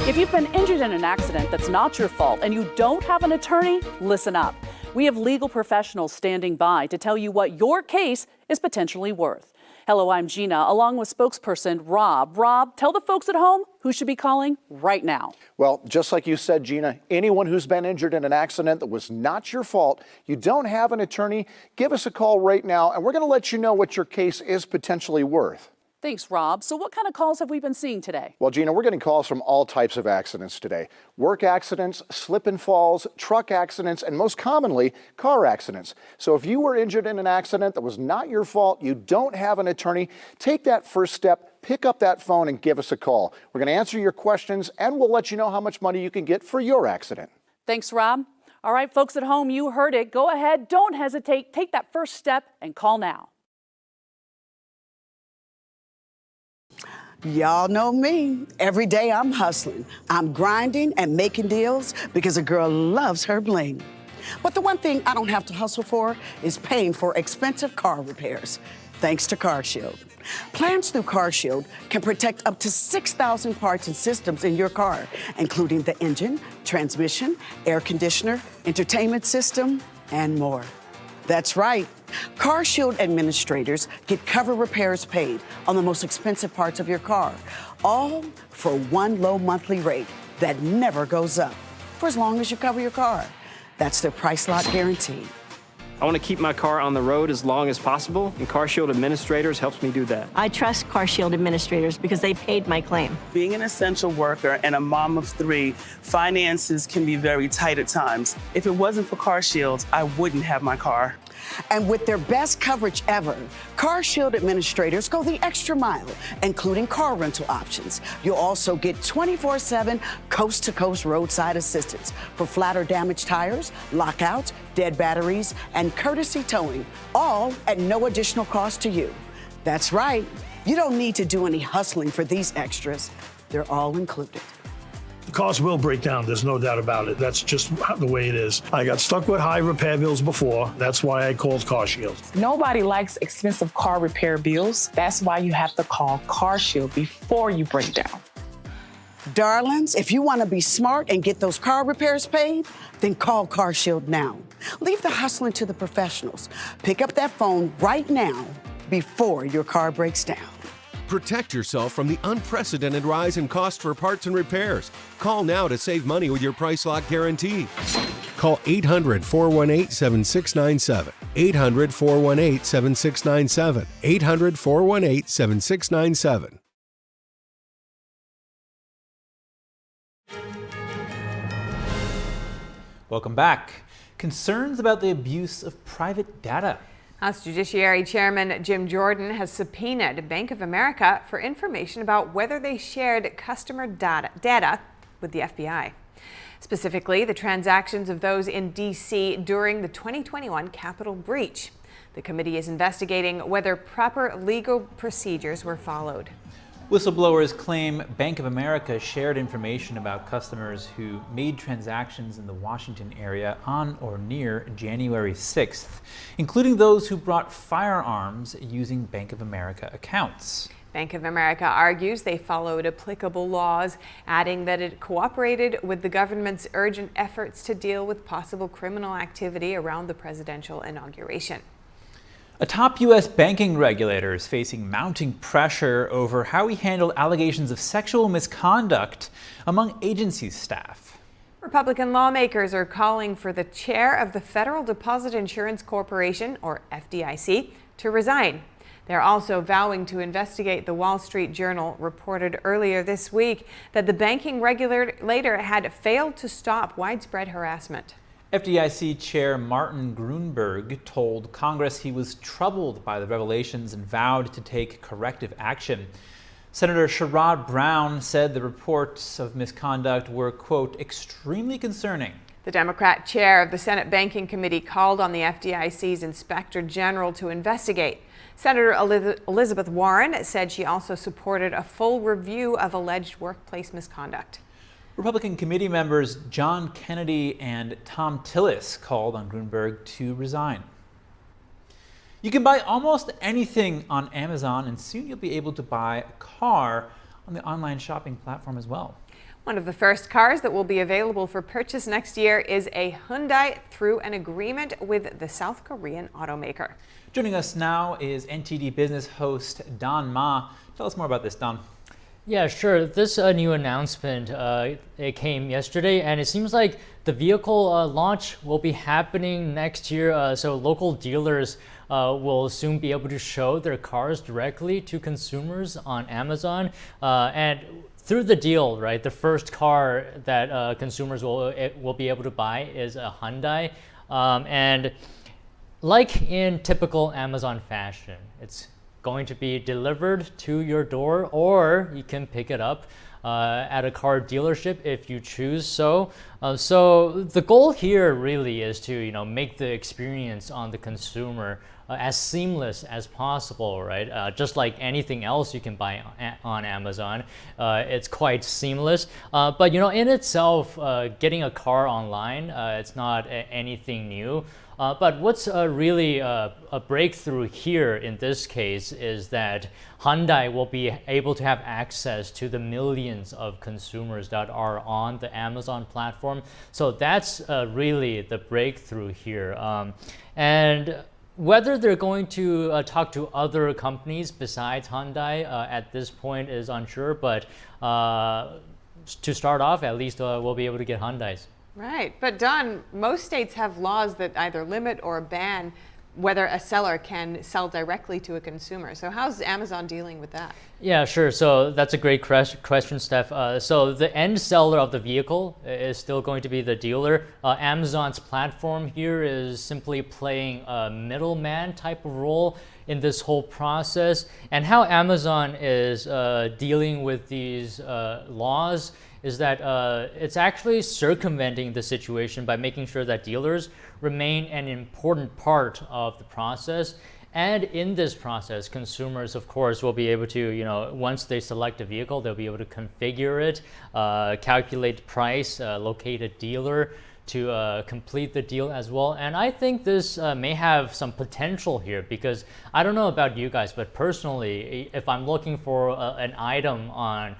If you've been injured in an accident that's not your fault and you don't have an attorney, listen up. We have legal professionals standing by to tell you what your case is potentially worth. Hello, I'm Gina, along with spokesperson Rob. Rob, tell the folks at home who should be calling right now. Well, just like you said, Gina, anyone who's been injured in an accident that was not your fault, you don't have an attorney, give us a call right now, and we're going to let you know what your case is potentially worth. Thanks, Rob. So what kind of calls have we been seeing today? Well, Gina, we're getting calls from all types of accidents today. Work accidents, slip and falls, truck accidents, and most commonly, car accidents. So if you were injured in an accident that was not your fault, you don't have an attorney, take that first step, pick up that phone and give us a call. We're going to answer your questions and we'll let you know how much money you can get for your accident. Thanks, Rob. All right, folks at home, you heard it. Go ahead, don't hesitate, take that first step and call now. Y'all know me. Every day I'm hustling. I'm grinding and making deals because a girl loves her bling. But the one thing I don't have to hustle for is paying for expensive car repairs, thanks to CarShield. Plans through CarShield can protect up to 6,000 parts and systems in your car, including the engine, transmission, air conditioner, entertainment system, and more. That's right. CarShield administrators get cover repairs paid on the most expensive parts of your car, all for one low monthly rate that never goes up, for as long as you cover your car. That's their price lock guarantee. I want to keep my car on the road as long as possible, and CarShield Administrators helps me do that. I trust CarShield Administrators because they paid my claim. Being an essential worker and a mom of 3, finances can be very tight at times. If it wasn't for CarShield, I wouldn't have my car. And with their best coverage ever, CarShield administrators go the extra mile, including car rental options. You'll also get 24/7 coast-to-coast roadside assistance for flat or damaged tires, lockouts, dead batteries, and courtesy towing, all at no additional cost to you. That's right. You don't need to do any hustling for these extras. They're all included. The cars will break down, there's no doubt about it. That's just the way it is. I got stuck with high repair bills before. That's why I called CarShield. Nobody likes expensive car repair bills. That's why you have to call CarShield before you break down. Darlings, if you want to be smart and get those car repairs paid, then call CarShield now. Leave the hustling to the professionals. Pick up that phone right now before your car breaks down. Protect yourself from the unprecedented rise in cost for parts and repairs. Call now to save money with your price lock guarantee. Call 800-418-7697. 800-418-7697. 800-418-7697. Welcome back. Concerns about the abuse of private data. House Judiciary Chairman Jim Jordan has subpoenaed Bank of America for information about whether they shared customer data with the FBI. Specifically, the transactions of those in D.C. during the 2021 Capitol breach. The committee is investigating whether proper legal procedures were followed. Whistleblowers claim Bank of America shared information about customers who made transactions in the Washington area on or near January 6th, including those who brought firearms using Bank of America accounts. Bank of America argues they followed applicable laws, adding that it cooperated with the government's urgent efforts to deal with possible criminal activity around the presidential inauguration. A top U.S. banking regulator is facing mounting pressure over how he handled allegations of sexual misconduct among agency staff. Republican lawmakers are calling for the chair of the Federal Deposit Insurance Corporation, or FDIC, to resign. They're also vowing to investigate. The Wall Street Journal reported earlier this week that the banking regulator had failed to stop widespread harassment. FDIC Chair Martin Gruenberg told Congress he was troubled by the revelations and vowed to take corrective action. Senator Sherrod Brown said the reports of misconduct were, quote, extremely concerning. The Democrat chair of the Senate Banking Committee called on the FDIC's Inspector General to investigate. Senator Elizabeth Warren said she also supported a full review of alleged workplace misconduct. Republican committee members John Kennedy and Tom Tillis called on Gruenberg to resign. You can buy almost anything on Amazon, and soon you'll be able to buy a car on the online shopping platform as well. One of the first cars that will be available for purchase next year is a Hyundai through an agreement with the South Korean automaker. Joining us now is NTD Business host Don Ma. Tell us more about this, Don. Yeah, sure. This new announcement, it came yesterday, and it seems like the vehicle launch will be happening next year. So local dealers will soon be able to show their cars directly to consumers on Amazon. And through the deal, right, the first car that consumers will be able to buy is a Hyundai. And like in typical Amazon fashion, it's going to be delivered to your door, or you can pick it up at a car dealership if you choose so. So the goal here really is to make the experience on the consumer as seamless as possible, right? Just like anything else you can buy on Amazon, it's quite seamless. But in itself, getting a car online, it's not anything new. But what's really a breakthrough here in this case is that Hyundai will be able to have access to the millions of consumers that are on the Amazon platform. So that's really the breakthrough here. And whether they're going to talk to other companies besides Hyundai at this point is unsure, but to start off, at least we'll be able to get Hyundais. Right, but Don, most states have laws that either limit or ban whether a seller can sell directly to a consumer. So how's Amazon dealing with that? Yeah, sure. So that's a great question, Steph. So the end seller of the vehicle is still going to be the dealer. Amazon's platform here is simply playing a middleman type of role in this whole process. And how Amazon is dealing with these laws is that it's actually circumventing the situation by making sure that dealers remain an important part of the process. And in this process, consumers, of course, will be able to, once they select a vehicle, they'll be able to configure it, calculate price, locate a dealer to complete the deal as well. And I think this may have some potential here, because I don't know about you guys, but personally, if I'm looking for an item on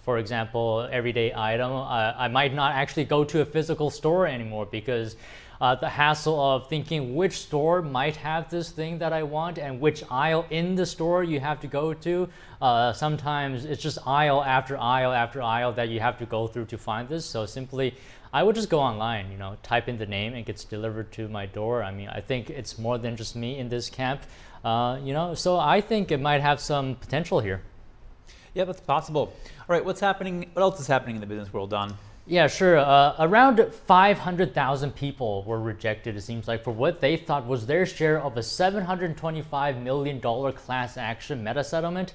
for example, everyday item, I might not actually go to a physical store anymore, because the hassle of thinking which store might have this thing that I want and which aisle in the store you have to go to. Sometimes it's just aisle after aisle after aisle that you have to go through to find this. So simply, I would just go online, type in the name and it gets delivered to my door. I mean, I think it's more than just me in this camp, so I think it might have some potential here. Yeah, that's possible. All right, what else is happening in the business world, Don? Yeah, sure. Around 500,000 people were rejected, it seems like, for what they thought was their share of a $725 million class action Meta settlement.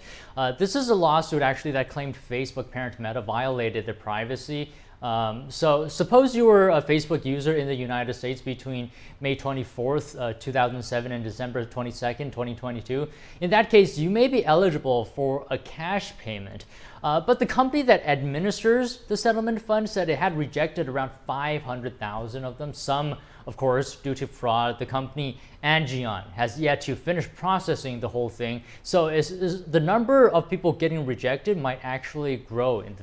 This is a lawsuit actually that claimed Facebook parent Meta violated their privacy. So suppose you were a Facebook user in the United States between May 24th, 2007 and December 22nd, 2022. In that case, you may be eligible for a cash payment. But the company that administers the settlement fund said it had rejected around 500,000 of them. Some, of course, due to fraud. The company Angion has yet to finish processing the whole thing. So the number of people getting rejected might actually grow in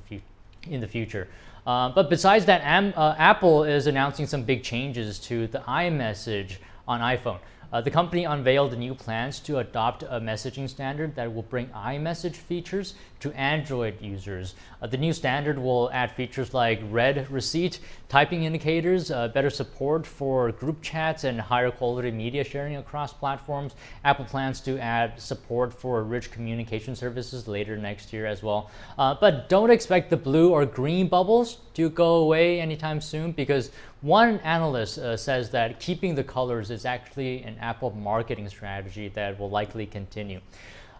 the future. But besides that, Apple is announcing some big changes to the iMessage on iPhone. The company unveiled new plans to adopt a messaging standard that will bring iMessage features to Android users. The new standard will add features like read receipt, typing indicators, better support for group chats, and higher quality media sharing across platforms. Apple plans to add support for rich communication services later next year as well. But don't expect the blue or green bubbles to go away anytime soon, because one analyst says that keeping the colors is actually an Apple marketing strategy that will likely continue.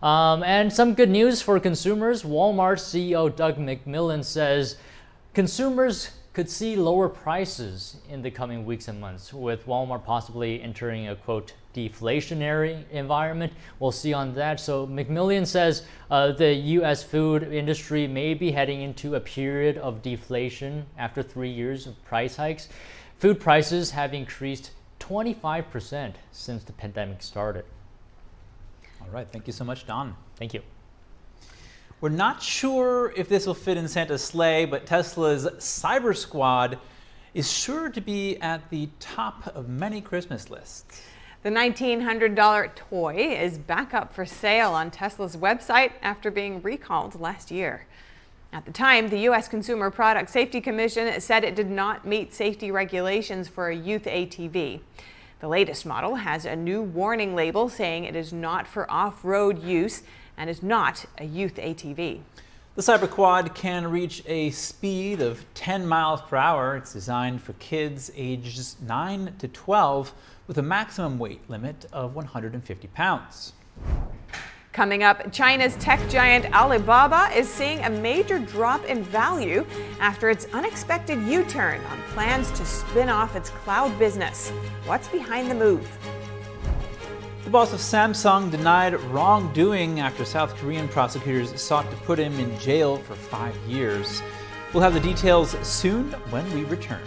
And some good news for consumers. Walmart CEO Doug McMillon says consumers could see lower prices in the coming weeks and months, with Walmart possibly entering a, quote, deflationary environment. We'll see on that. So McMillan says the U.S. food industry may be heading into a period of deflation after 3 years of price hikes. Food prices have increased 25% since the pandemic started. All right, thank you so much, Don. Thank you. We're not sure if this will fit in Santa's sleigh, but Tesla's Cyber Squad is sure to be at the top of many Christmas lists. The $1,900 toy is back up for sale on Tesla's website after being recalled last year. At the time, the U.S. Consumer Product Safety Commission said it did not meet safety regulations for a youth ATV. The latest model has a new warning label saying it is not for off-road use and is not a youth ATV. The Cyberquad can reach a speed of 10 miles per hour. It's designed for kids ages 9 to 12 with a maximum weight limit of 150 pounds. Coming up, China's tech giant Alibaba is seeing a major drop in value after its unexpected U-turn on plans to spin off its cloud business. What's behind the move? The boss of Samsung denied wrongdoing after South Korean prosecutors sought to put him in jail for 5 years. We'll have the details soon when we return.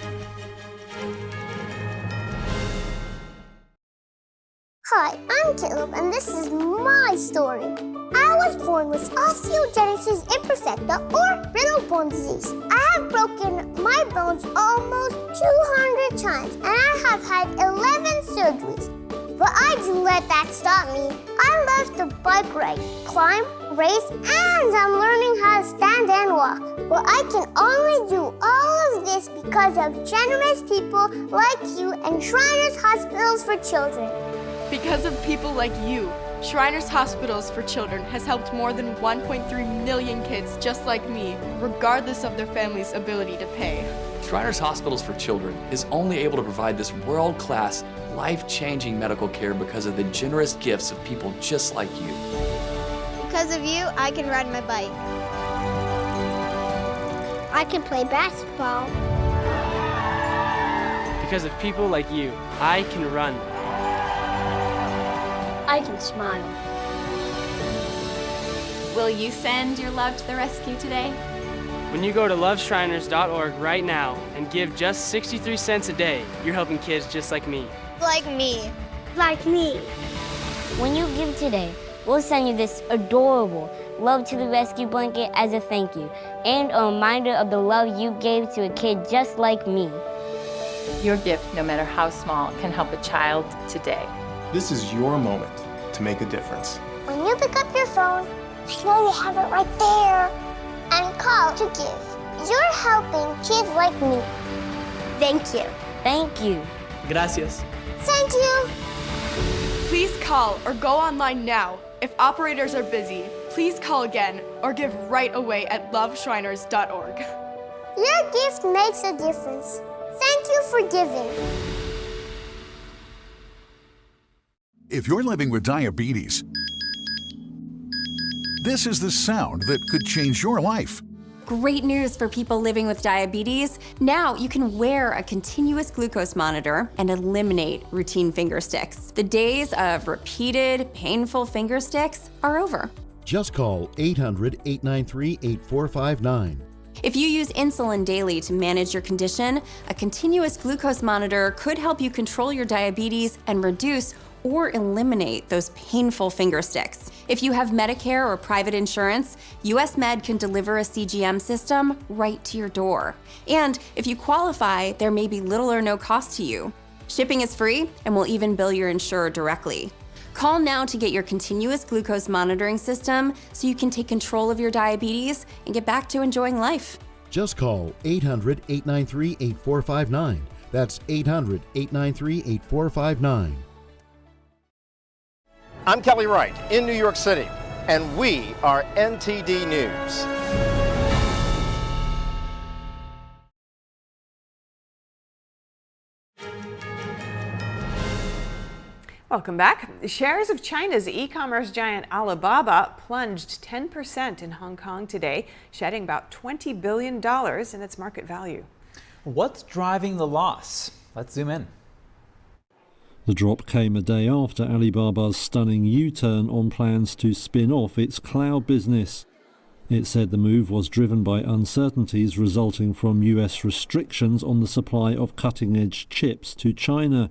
Hi, I'm Caleb, and this is my story. I was born with osteogenesis imperfecta or brittle bone disease. I have broken my bones almost 200 times, and I have had 11 surgeries. But I didn't let that stop me. I love to bike ride, climb, race, and I'm learning how to stand and walk. But I can only do all of this because of generous people like you and Shriners Hospitals for Children. Because of people like you, Shriners Hospitals for Children has helped more than 1.3 million kids just like me, regardless of their family's ability to pay. Shriners Hospitals for Children is only able to provide this world-class, life-changing medical care because of the generous gifts of people just like you. Because of you, I can ride my bike. I can play basketball. Because of people like you, I can run. I can smile. Will you send your love to the rescue today? When you go to loveshriners.org right now and give just 63 cents a day, you're helping kids just like me. Like me. Like me. When you give today, we'll send you this adorable Love to the Rescue blanket as a thank you and a reminder of the love you gave to a kid just like me. Your gift, no matter how small, can help a child today. This is your moment to make a difference. When you pick up your phone, I know you have it right there, and call to give. You're helping kids like me. Thank you. Thank you. Gracias. Thank you. Please call or go online now. If operators are busy, please call again or give right away at loveshriners.org. Your gift makes a difference. Thank you for giving. If you're living with diabetes, this is the sound that could change your life. Great news for people living with diabetes. Now you can wear a continuous glucose monitor and eliminate routine finger sticks. The days of repeated, painful finger sticks are over. Just call 800-893-8459. If you use insulin daily to manage your condition, a continuous glucose monitor could help you control your diabetes and reduce or eliminate those painful finger sticks. If you have Medicare or private insurance, US Med can deliver a CGM system right to your door. And if you qualify, there may be little or no cost to you. Shipping is free, and we'll even bill your insurer directly. Call now to get your continuous glucose monitoring system so you can take control of your diabetes and get back to enjoying life. Just call 800-893-8459. That's 800-893-8459. I'm Kelly Wright in New York City, and we are NTD News. Welcome back. Shares of China's e-commerce giant Alibaba plunged 10% in Hong Kong today, shedding about $20 billion in its market value. What's driving the loss? Let's zoom in. The drop came a day after Alibaba's stunning U-turn on plans to spin off its cloud business. It said the move was driven by uncertainties resulting from US restrictions on the supply of cutting-edge chips to China.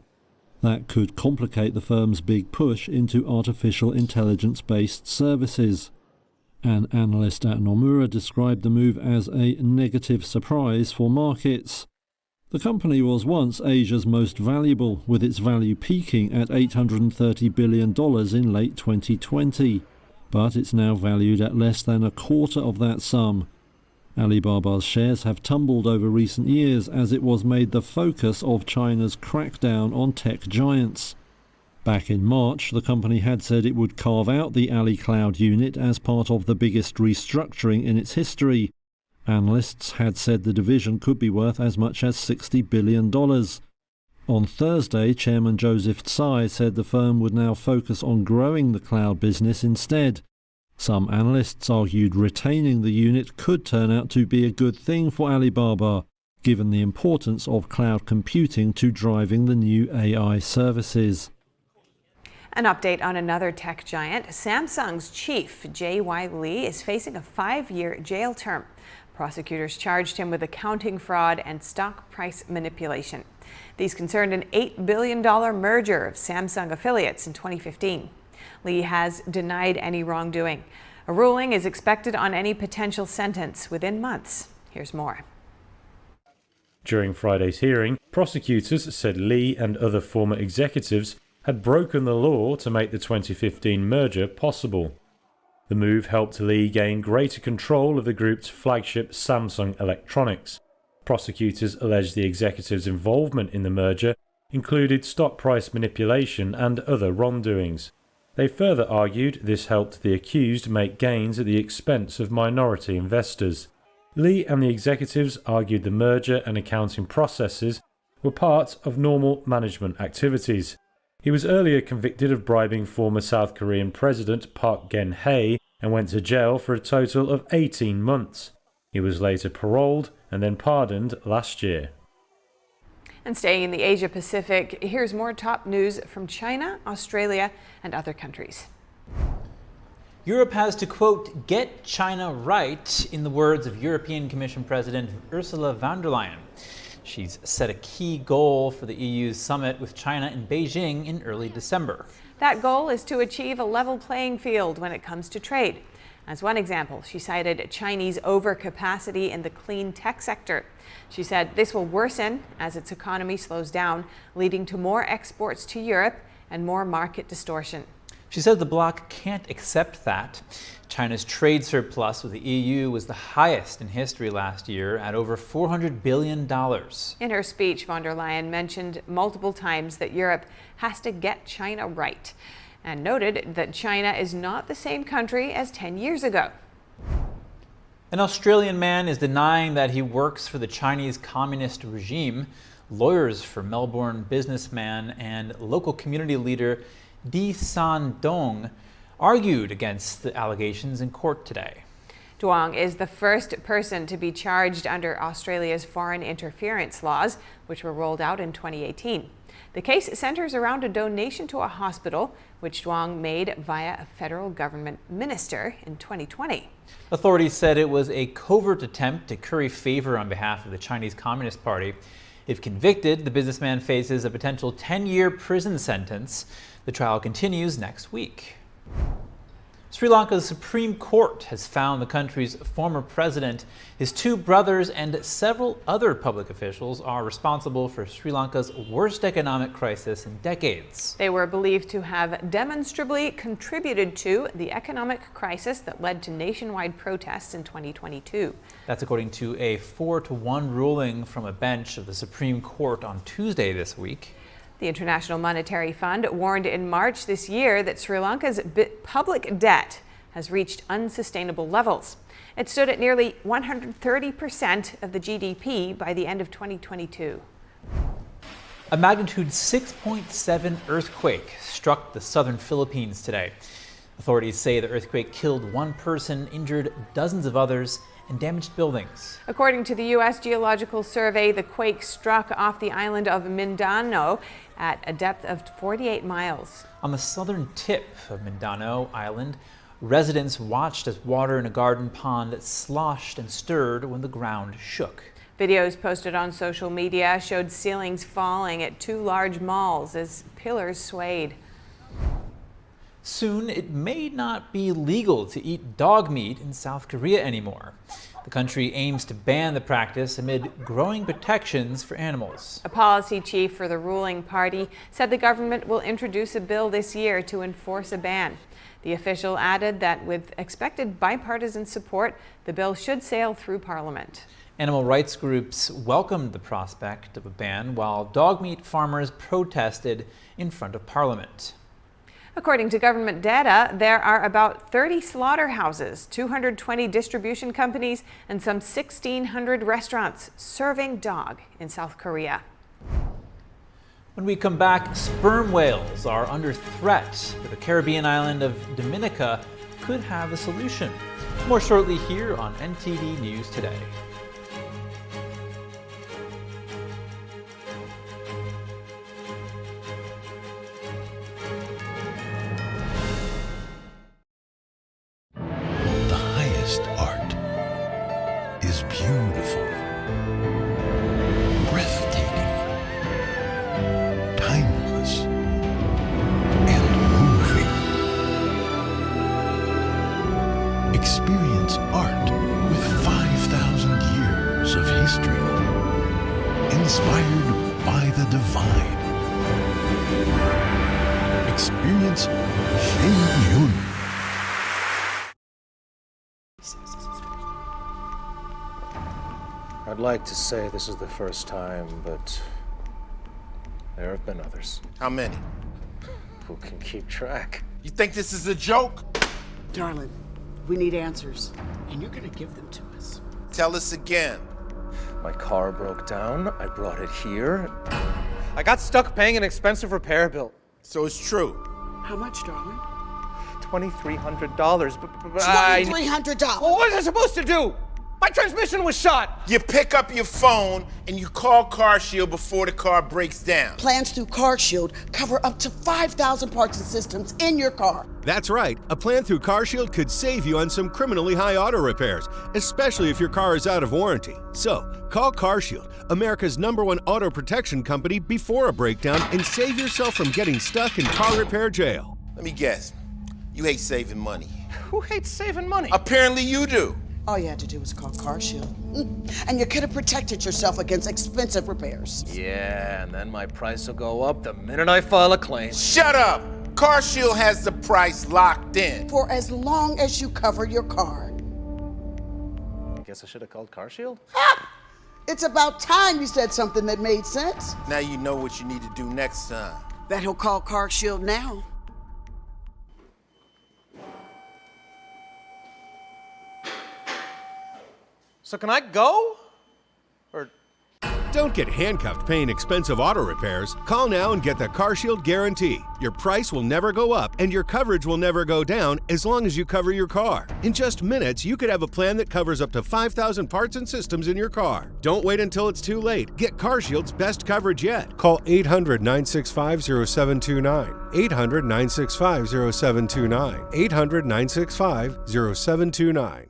That could complicate the firm's big push into artificial intelligence-based services. An analyst at Nomura described the move as a negative surprise for markets. The company was once Asia's most valuable, with its value peaking at $830 billion in late 2020. But it's now valued at less than a quarter of that sum. Alibaba's shares have tumbled over recent years as it was made the focus of China's crackdown on tech giants. Back in March, the company had said it would carve out the Ali Cloud unit as part of the biggest restructuring in its history. Analysts had said the division could be worth as much as $60 billion. On Thursday, Chairman Joseph Tsai said the firm would now focus on growing the cloud business instead. Some analysts argued retaining the unit could turn out to be a good thing for Alibaba, given the importance of cloud computing to driving the new AI services. An update on another tech giant. Samsung's chief, J.Y. Lee, is facing a 5-year jail term. Prosecutors charged him with accounting fraud and stock price manipulation. These concerned an $8 billion merger of Samsung affiliates in 2015. Lee has denied any wrongdoing. A ruling is expected on any potential sentence within months. Here's more. During Friday's hearing, prosecutors said Lee and other former executives had broken the law to make the 2015 merger possible. The move helped Lee gain greater control of the group's flagship Samsung Electronics. Prosecutors alleged the executives' involvement in the merger included stock price manipulation and other wrongdoings. They further argued this helped the accused make gains at the expense of minority investors. Lee and the executives argued the merger and accounting processes were part of normal management activities. He was earlier convicted of bribing former South Korean President Park Geun-hye and went to jail for a total of 18 months. He was later paroled and then pardoned last year. And staying in the Asia Pacific, here's more top news from China, Australia, and other countries. Europe has to, quote, get China right, in the words of European Commission President Ursula von der Leyen. She's set a key goal for the EU's summit with China in Beijing in early December. That goal is to achieve a level playing field when it comes to trade. As one example, she cited Chinese overcapacity in the clean tech sector. She said this will worsen as its economy slows down, leading to more exports to Europe and more market distortion. She said the bloc can't accept that. China's trade surplus with the EU was the highest in history last year at over $400 billion. In her speech, von der Leyen mentioned multiple times that Europe has to get China right, and noted that China is not the same country as 10 years ago. An Australian man is denying that he works for the Chinese communist regime. Lawyers for Melbourne businessman and local community leader Di San Dong argued against the allegations in court today. Duong is the first person to be charged under Australia's foreign interference laws, which were rolled out in 2018. The case centers around a donation to a hospital, which Duong made via a federal government minister in 2020. Authorities said it was a covert attempt to curry favor on behalf of the Chinese Communist Party. If convicted, the businessman faces a potential 10-year prison sentence. The trial continues next week. Sri Lanka's Supreme Court has found the country's former president, his 2 brothers, and several other public officials are responsible for Sri Lanka's worst economic crisis in decades. They were believed to have demonstrably contributed to the economic crisis that led to nationwide protests in 2022. That's according to a 4-1 ruling from a bench of the Supreme Court on Tuesday this week. The International Monetary Fund warned in March this year that Sri Lanka's public debt has reached unsustainable levels. It stood at nearly 130% of the GDP by the end of 2022. A magnitude 6.7 earthquake struck the southern Philippines today. Authorities say the earthquake killed 1 person, injured dozens of others, and damaged buildings. According to the U.S. Geological Survey, the quake struck off the island of Mindanao at a depth of 48 miles. On the southern tip of Mindanao Island, residents watched as water in a garden pond sloshed and stirred when the ground shook. Videos posted on social media showed ceilings falling at 2 large malls as pillars swayed. Soon, it may not be legal to eat dog meat in South Korea anymore. The country aims to ban the practice amid growing protections for animals. A policy chief for the ruling party said the government will introduce a bill this year to enforce a ban. The official added that with expected bipartisan support, the bill should sail through Parliament. Animal rights groups welcomed the prospect of a ban, while dog meat farmers protested in front of Parliament. According to government data, there are about 30 slaughterhouses, 220 distribution companies, and some 1,600 restaurants serving dog in South Korea. When we come back, sperm whales are under threat, but the Caribbean island of Dominica could have a solution. More shortly here on NTD News Today. Art is beautiful, breathtaking, timeless, and moving. Experience art with 5,000 years of history, inspired by the divine. Experience Shin-Yun. I'd like to say this is the first time, but there have been others. How many? Who can keep track? You think this is a joke? Darling, we need answers, and you're gonna give them to us. Tell us again. My car broke down. I brought it here. I got stuck paying an expensive repair bill. So it's true. How much, darling? $2,300. But $2,300. Well, what was I supposed to do? My transmission was shot. You pick up your phone and you call CarShield before the car breaks down. Plans through CarShield cover up to 5,000 parts and systems in your car. That's right. A plan through CarShield could save you on some criminally high auto repairs, especially if your car is out of warranty. So, call CarShield, America's #1 auto protection company, before a breakdown and save yourself from getting stuck in car repair jail. Let me guess. You hate saving money. Who hates saving money? Apparently you do. All you had to do was call CarShield. And you could have protected yourself against expensive repairs. Yeah, and then my price will go up the minute I file a claim. Shut up! CarShield has the price locked in. For as long as you cover your car. Guess I should have called CarShield? It's about time you said something that made sense. Now you know what you need to do next time. Bet he'll call CarShield now. So can I go? Or don't get handcuffed paying expensive auto repairs. Call now and get the CarShield guarantee. Your price will never go up and your coverage will never go down as long as you cover your car. In just minutes, you could have a plan that covers up to 5,000 parts and systems in your car. Don't wait until it's too late. Get CarShield's best coverage yet. Call 800-965-0729. 800-965-0729. 800-965-0729.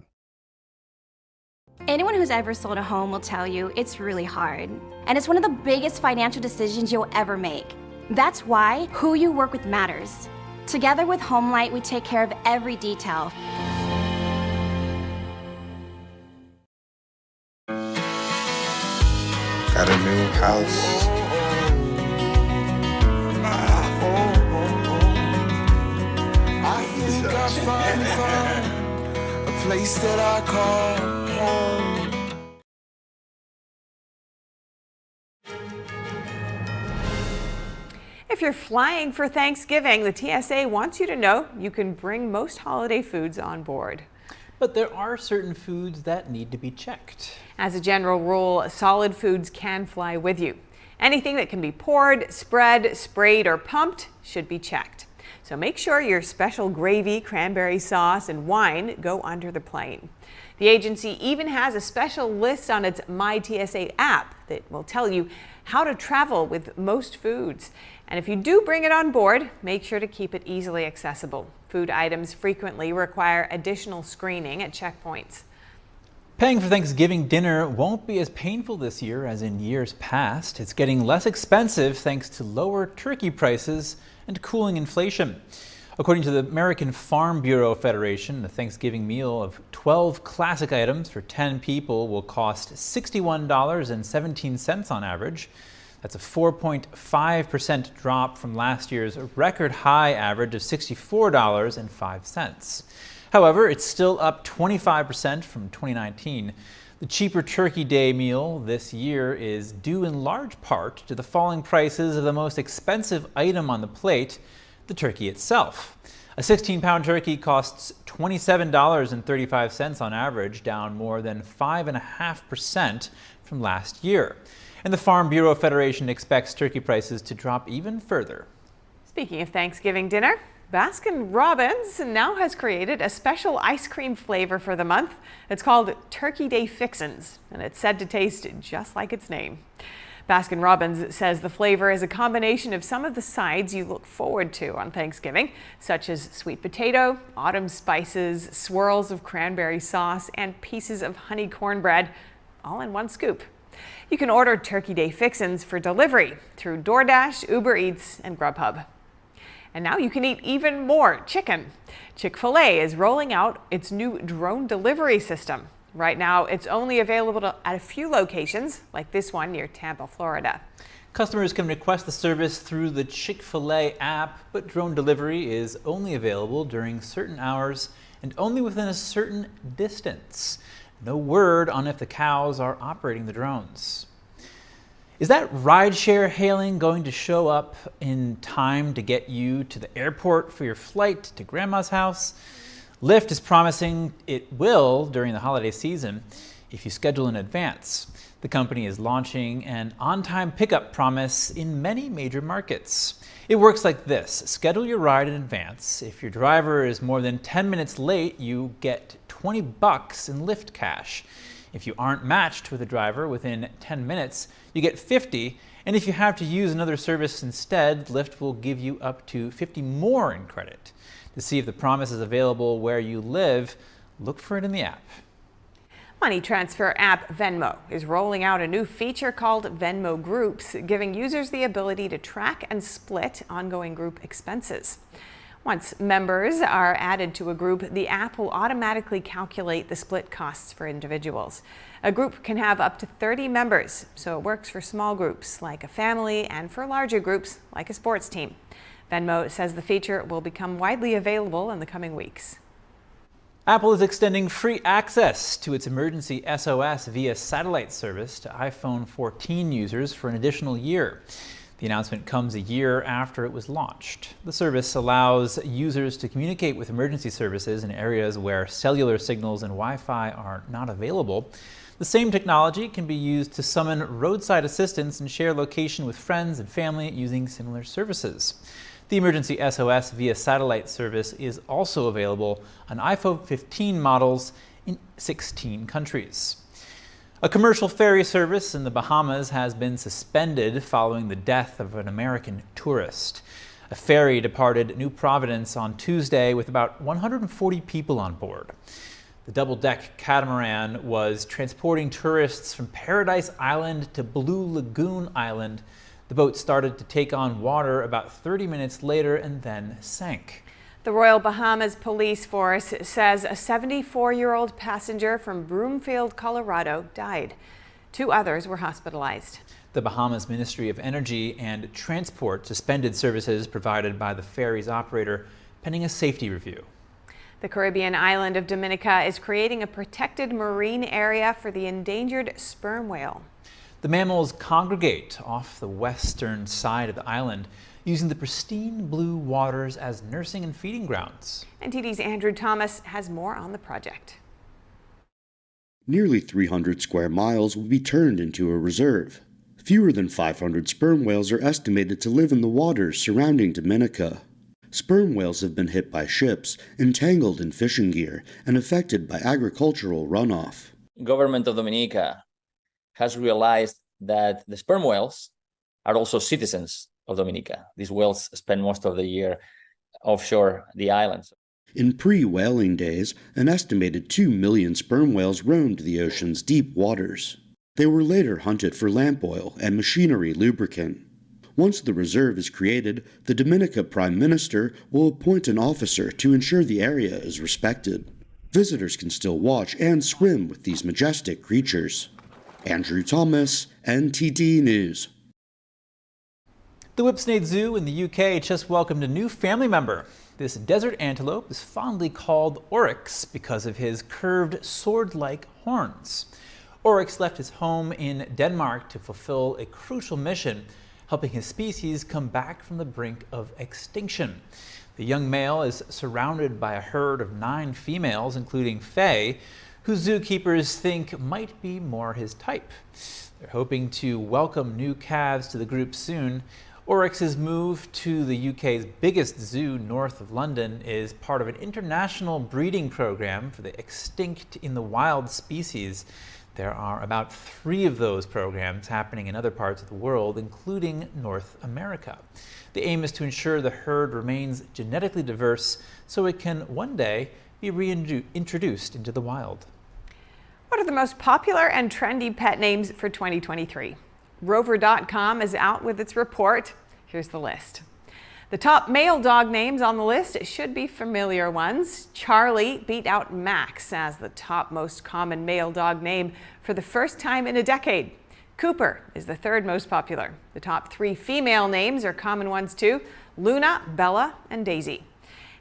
Anyone who's ever sold a home will tell you it's really hard. And it's one of the biggest financial decisions you'll ever make. That's why who you work with matters. Together with HomeLight, we take care of every detail. Got a new house. I think I found a place that I call home. If you're flying for Thanksgiving, the TSA wants you to know you can bring most holiday foods on board. But there are certain foods that need to be checked. As a general rule, solid foods can fly with you. Anything that can be poured, spread, sprayed, or pumped should be checked. So make sure your special gravy, cranberry sauce, and wine go under the plane. The agency even has a special list on its My TSA app that will tell you how to travel with most foods. And if you do bring it on board, make sure to keep it easily accessible. Food items frequently require additional screening at checkpoints. Paying for Thanksgiving dinner won't be as painful this year as in years past. It's getting less expensive thanks to lower turkey prices and cooling inflation. According to the American Farm Bureau Federation, a Thanksgiving meal of 12 classic items for 10 people will cost $61.17 on average. That's a 4.5% drop from last year's record high average of $64.05. However, it's still up 25% from 2019. The cheaper Turkey Day meal this year is due in large part to the falling prices of the most expensive item on the plate, the turkey itself. A 16-pound turkey costs $27.35 on average, down more than 5.5% from last year. And the Farm Bureau Federation expects turkey prices to drop even further. Speaking of Thanksgiving dinner, Baskin-Robbins now has created a special ice cream flavor for the month. It's called Turkey Day Fixins, and it's said to taste just like its name. Baskin-Robbins says the flavor is a combination of some of the sides you look forward to on Thanksgiving, such as sweet potato, autumn spices, swirls of cranberry sauce, and pieces of honey cornbread, all in one scoop. You can order Turkey Day Fixins for delivery through DoorDash, Uber Eats, and Grubhub. And now you can eat even more chicken. Chick-fil-A is rolling out its new drone delivery system. Right now, it's only available at a few locations, like this one near Tampa, Florida. Customers can request the service through the Chick-fil-A app, but drone delivery is only available during certain hours and only within a certain distance. No word on if the cows are operating the drones. Is that rideshare hailing going to show up in time to get you to the airport for your flight to grandma's house? Lyft is promising it will during the holiday season if you schedule in advance. The company is launching an on-time pickup promise in many major markets. It works like this. Schedule your ride in advance. If your driver is more than 10 minutes late, you get $20 in Lyft cash. If you aren't matched with a driver within 10 minutes, you get $50. And if you have to use another service instead, Lyft will give you up to $50 more in credit. To see if the promise is available where you live, look for it in the app. Money transfer app Venmo is rolling out a new feature called Venmo Groups, giving users the ability to track and split ongoing group expenses. Once members are added to a group, the app will automatically calculate the split costs for individuals. A group can have up to 30 members, so it works for small groups like a family and for larger groups like a sports team. Venmo says the feature will become widely available in the coming weeks. Apple is extending free access to its emergency SOS via satellite service to iPhone 14 users for an additional year. The announcement comes a year after it was launched. The service allows users to communicate with emergency services in areas where cellular signals and Wi-Fi are not available. The same technology can be used to summon roadside assistance and share location with friends and family using similar services. The emergency SOS via satellite service is also available on iPhone 15 models in 16 countries. A commercial ferry service in the Bahamas has been suspended following the death of an American tourist. A ferry departed New Providence on Tuesday with about 140 people on board. The double-deck catamaran was transporting tourists from Paradise Island to Blue Lagoon Island. The boat started to take on water about 30 minutes later and then sank. The Royal Bahamas Police Force says a 74-year-old passenger from Broomfield, Colorado, died. 2 others were hospitalized. The Bahamas Ministry of Energy and Transport suspended services provided by the ferry's operator pending a safety review. The Caribbean island of Dominica is creating a protected marine area for the endangered sperm whale. The mammals congregate off the western side of the island, using the pristine blue waters as nursing and feeding grounds. NTD's Andrew Thomas has more on the project. Nearly 300 square miles will be turned into a reserve. Fewer than 500 sperm whales are estimated to live in the waters surrounding Dominica. Sperm whales have been hit by ships, entangled in fishing gear, and affected by agricultural runoff. Government of Dominica has realized that the sperm whales are also citizens of Dominica. These whales spend most of the year offshore the islands. In pre-whaling days, an estimated 2 million sperm whales roamed the ocean's deep waters. They were later hunted for lamp oil and machinery lubricant. Once the reserve is created, the Dominica Prime Minister will appoint an officer to ensure the area is respected. Visitors can still watch and swim with these majestic creatures. Andrew Thomas, NTD News. The Whipsnade Zoo in the UK just welcomed a new family member. This desert antelope is fondly called Oryx because of his curved sword-like horns. Oryx left his home in Denmark to fulfill a crucial mission, helping his species come back from the brink of extinction. The young male is surrounded by a herd of 9 females, including Faye, who zookeepers think might be more his type. They're hoping to welcome new calves to the group soon. Oryx's move to the UK's biggest zoo north of London is part of an international breeding program for the extinct in the wild species. There are about 3 of those programs happening in other parts of the world, including North America. The aim is to ensure the herd remains genetically diverse so it can one day be reintroduced into the wild. What are the most popular and trendy pet names for 2023? Rover.com is out with its report. Here's the list. The top male dog names on the list should be familiar ones. Charlie beat out Max as the top most common male dog name for the first time in a decade. Cooper is the 3rd most popular. The top 3 female names are common ones too: Luna, Bella, and Daisy.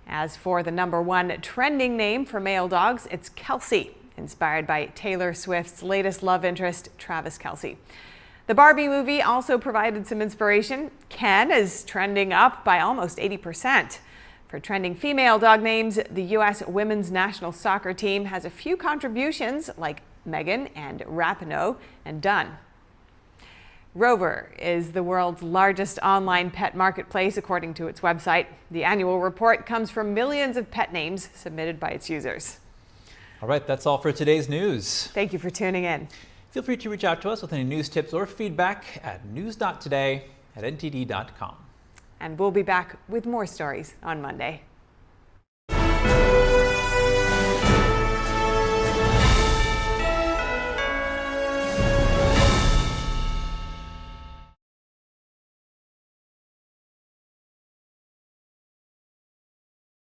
As for the number 1 trending name for male dogs, it's Kelsey, inspired by Taylor Swift's latest love interest, Travis Kelce. The Barbie movie also provided some inspiration. Ken is trending up by almost 80%. For trending female dog names, the U.S. women's national soccer team has a few contributions like Megan and Rapinoe and Dunn. Rover is the world's largest online pet marketplace, according to its website. The annual report comes from millions of pet names submitted by its users. All right, that's all for today's news. Thank you for tuning in. Feel free to reach out to us with any news tips or feedback at news.today@ntd.com. And we'll be back with more stories on Monday.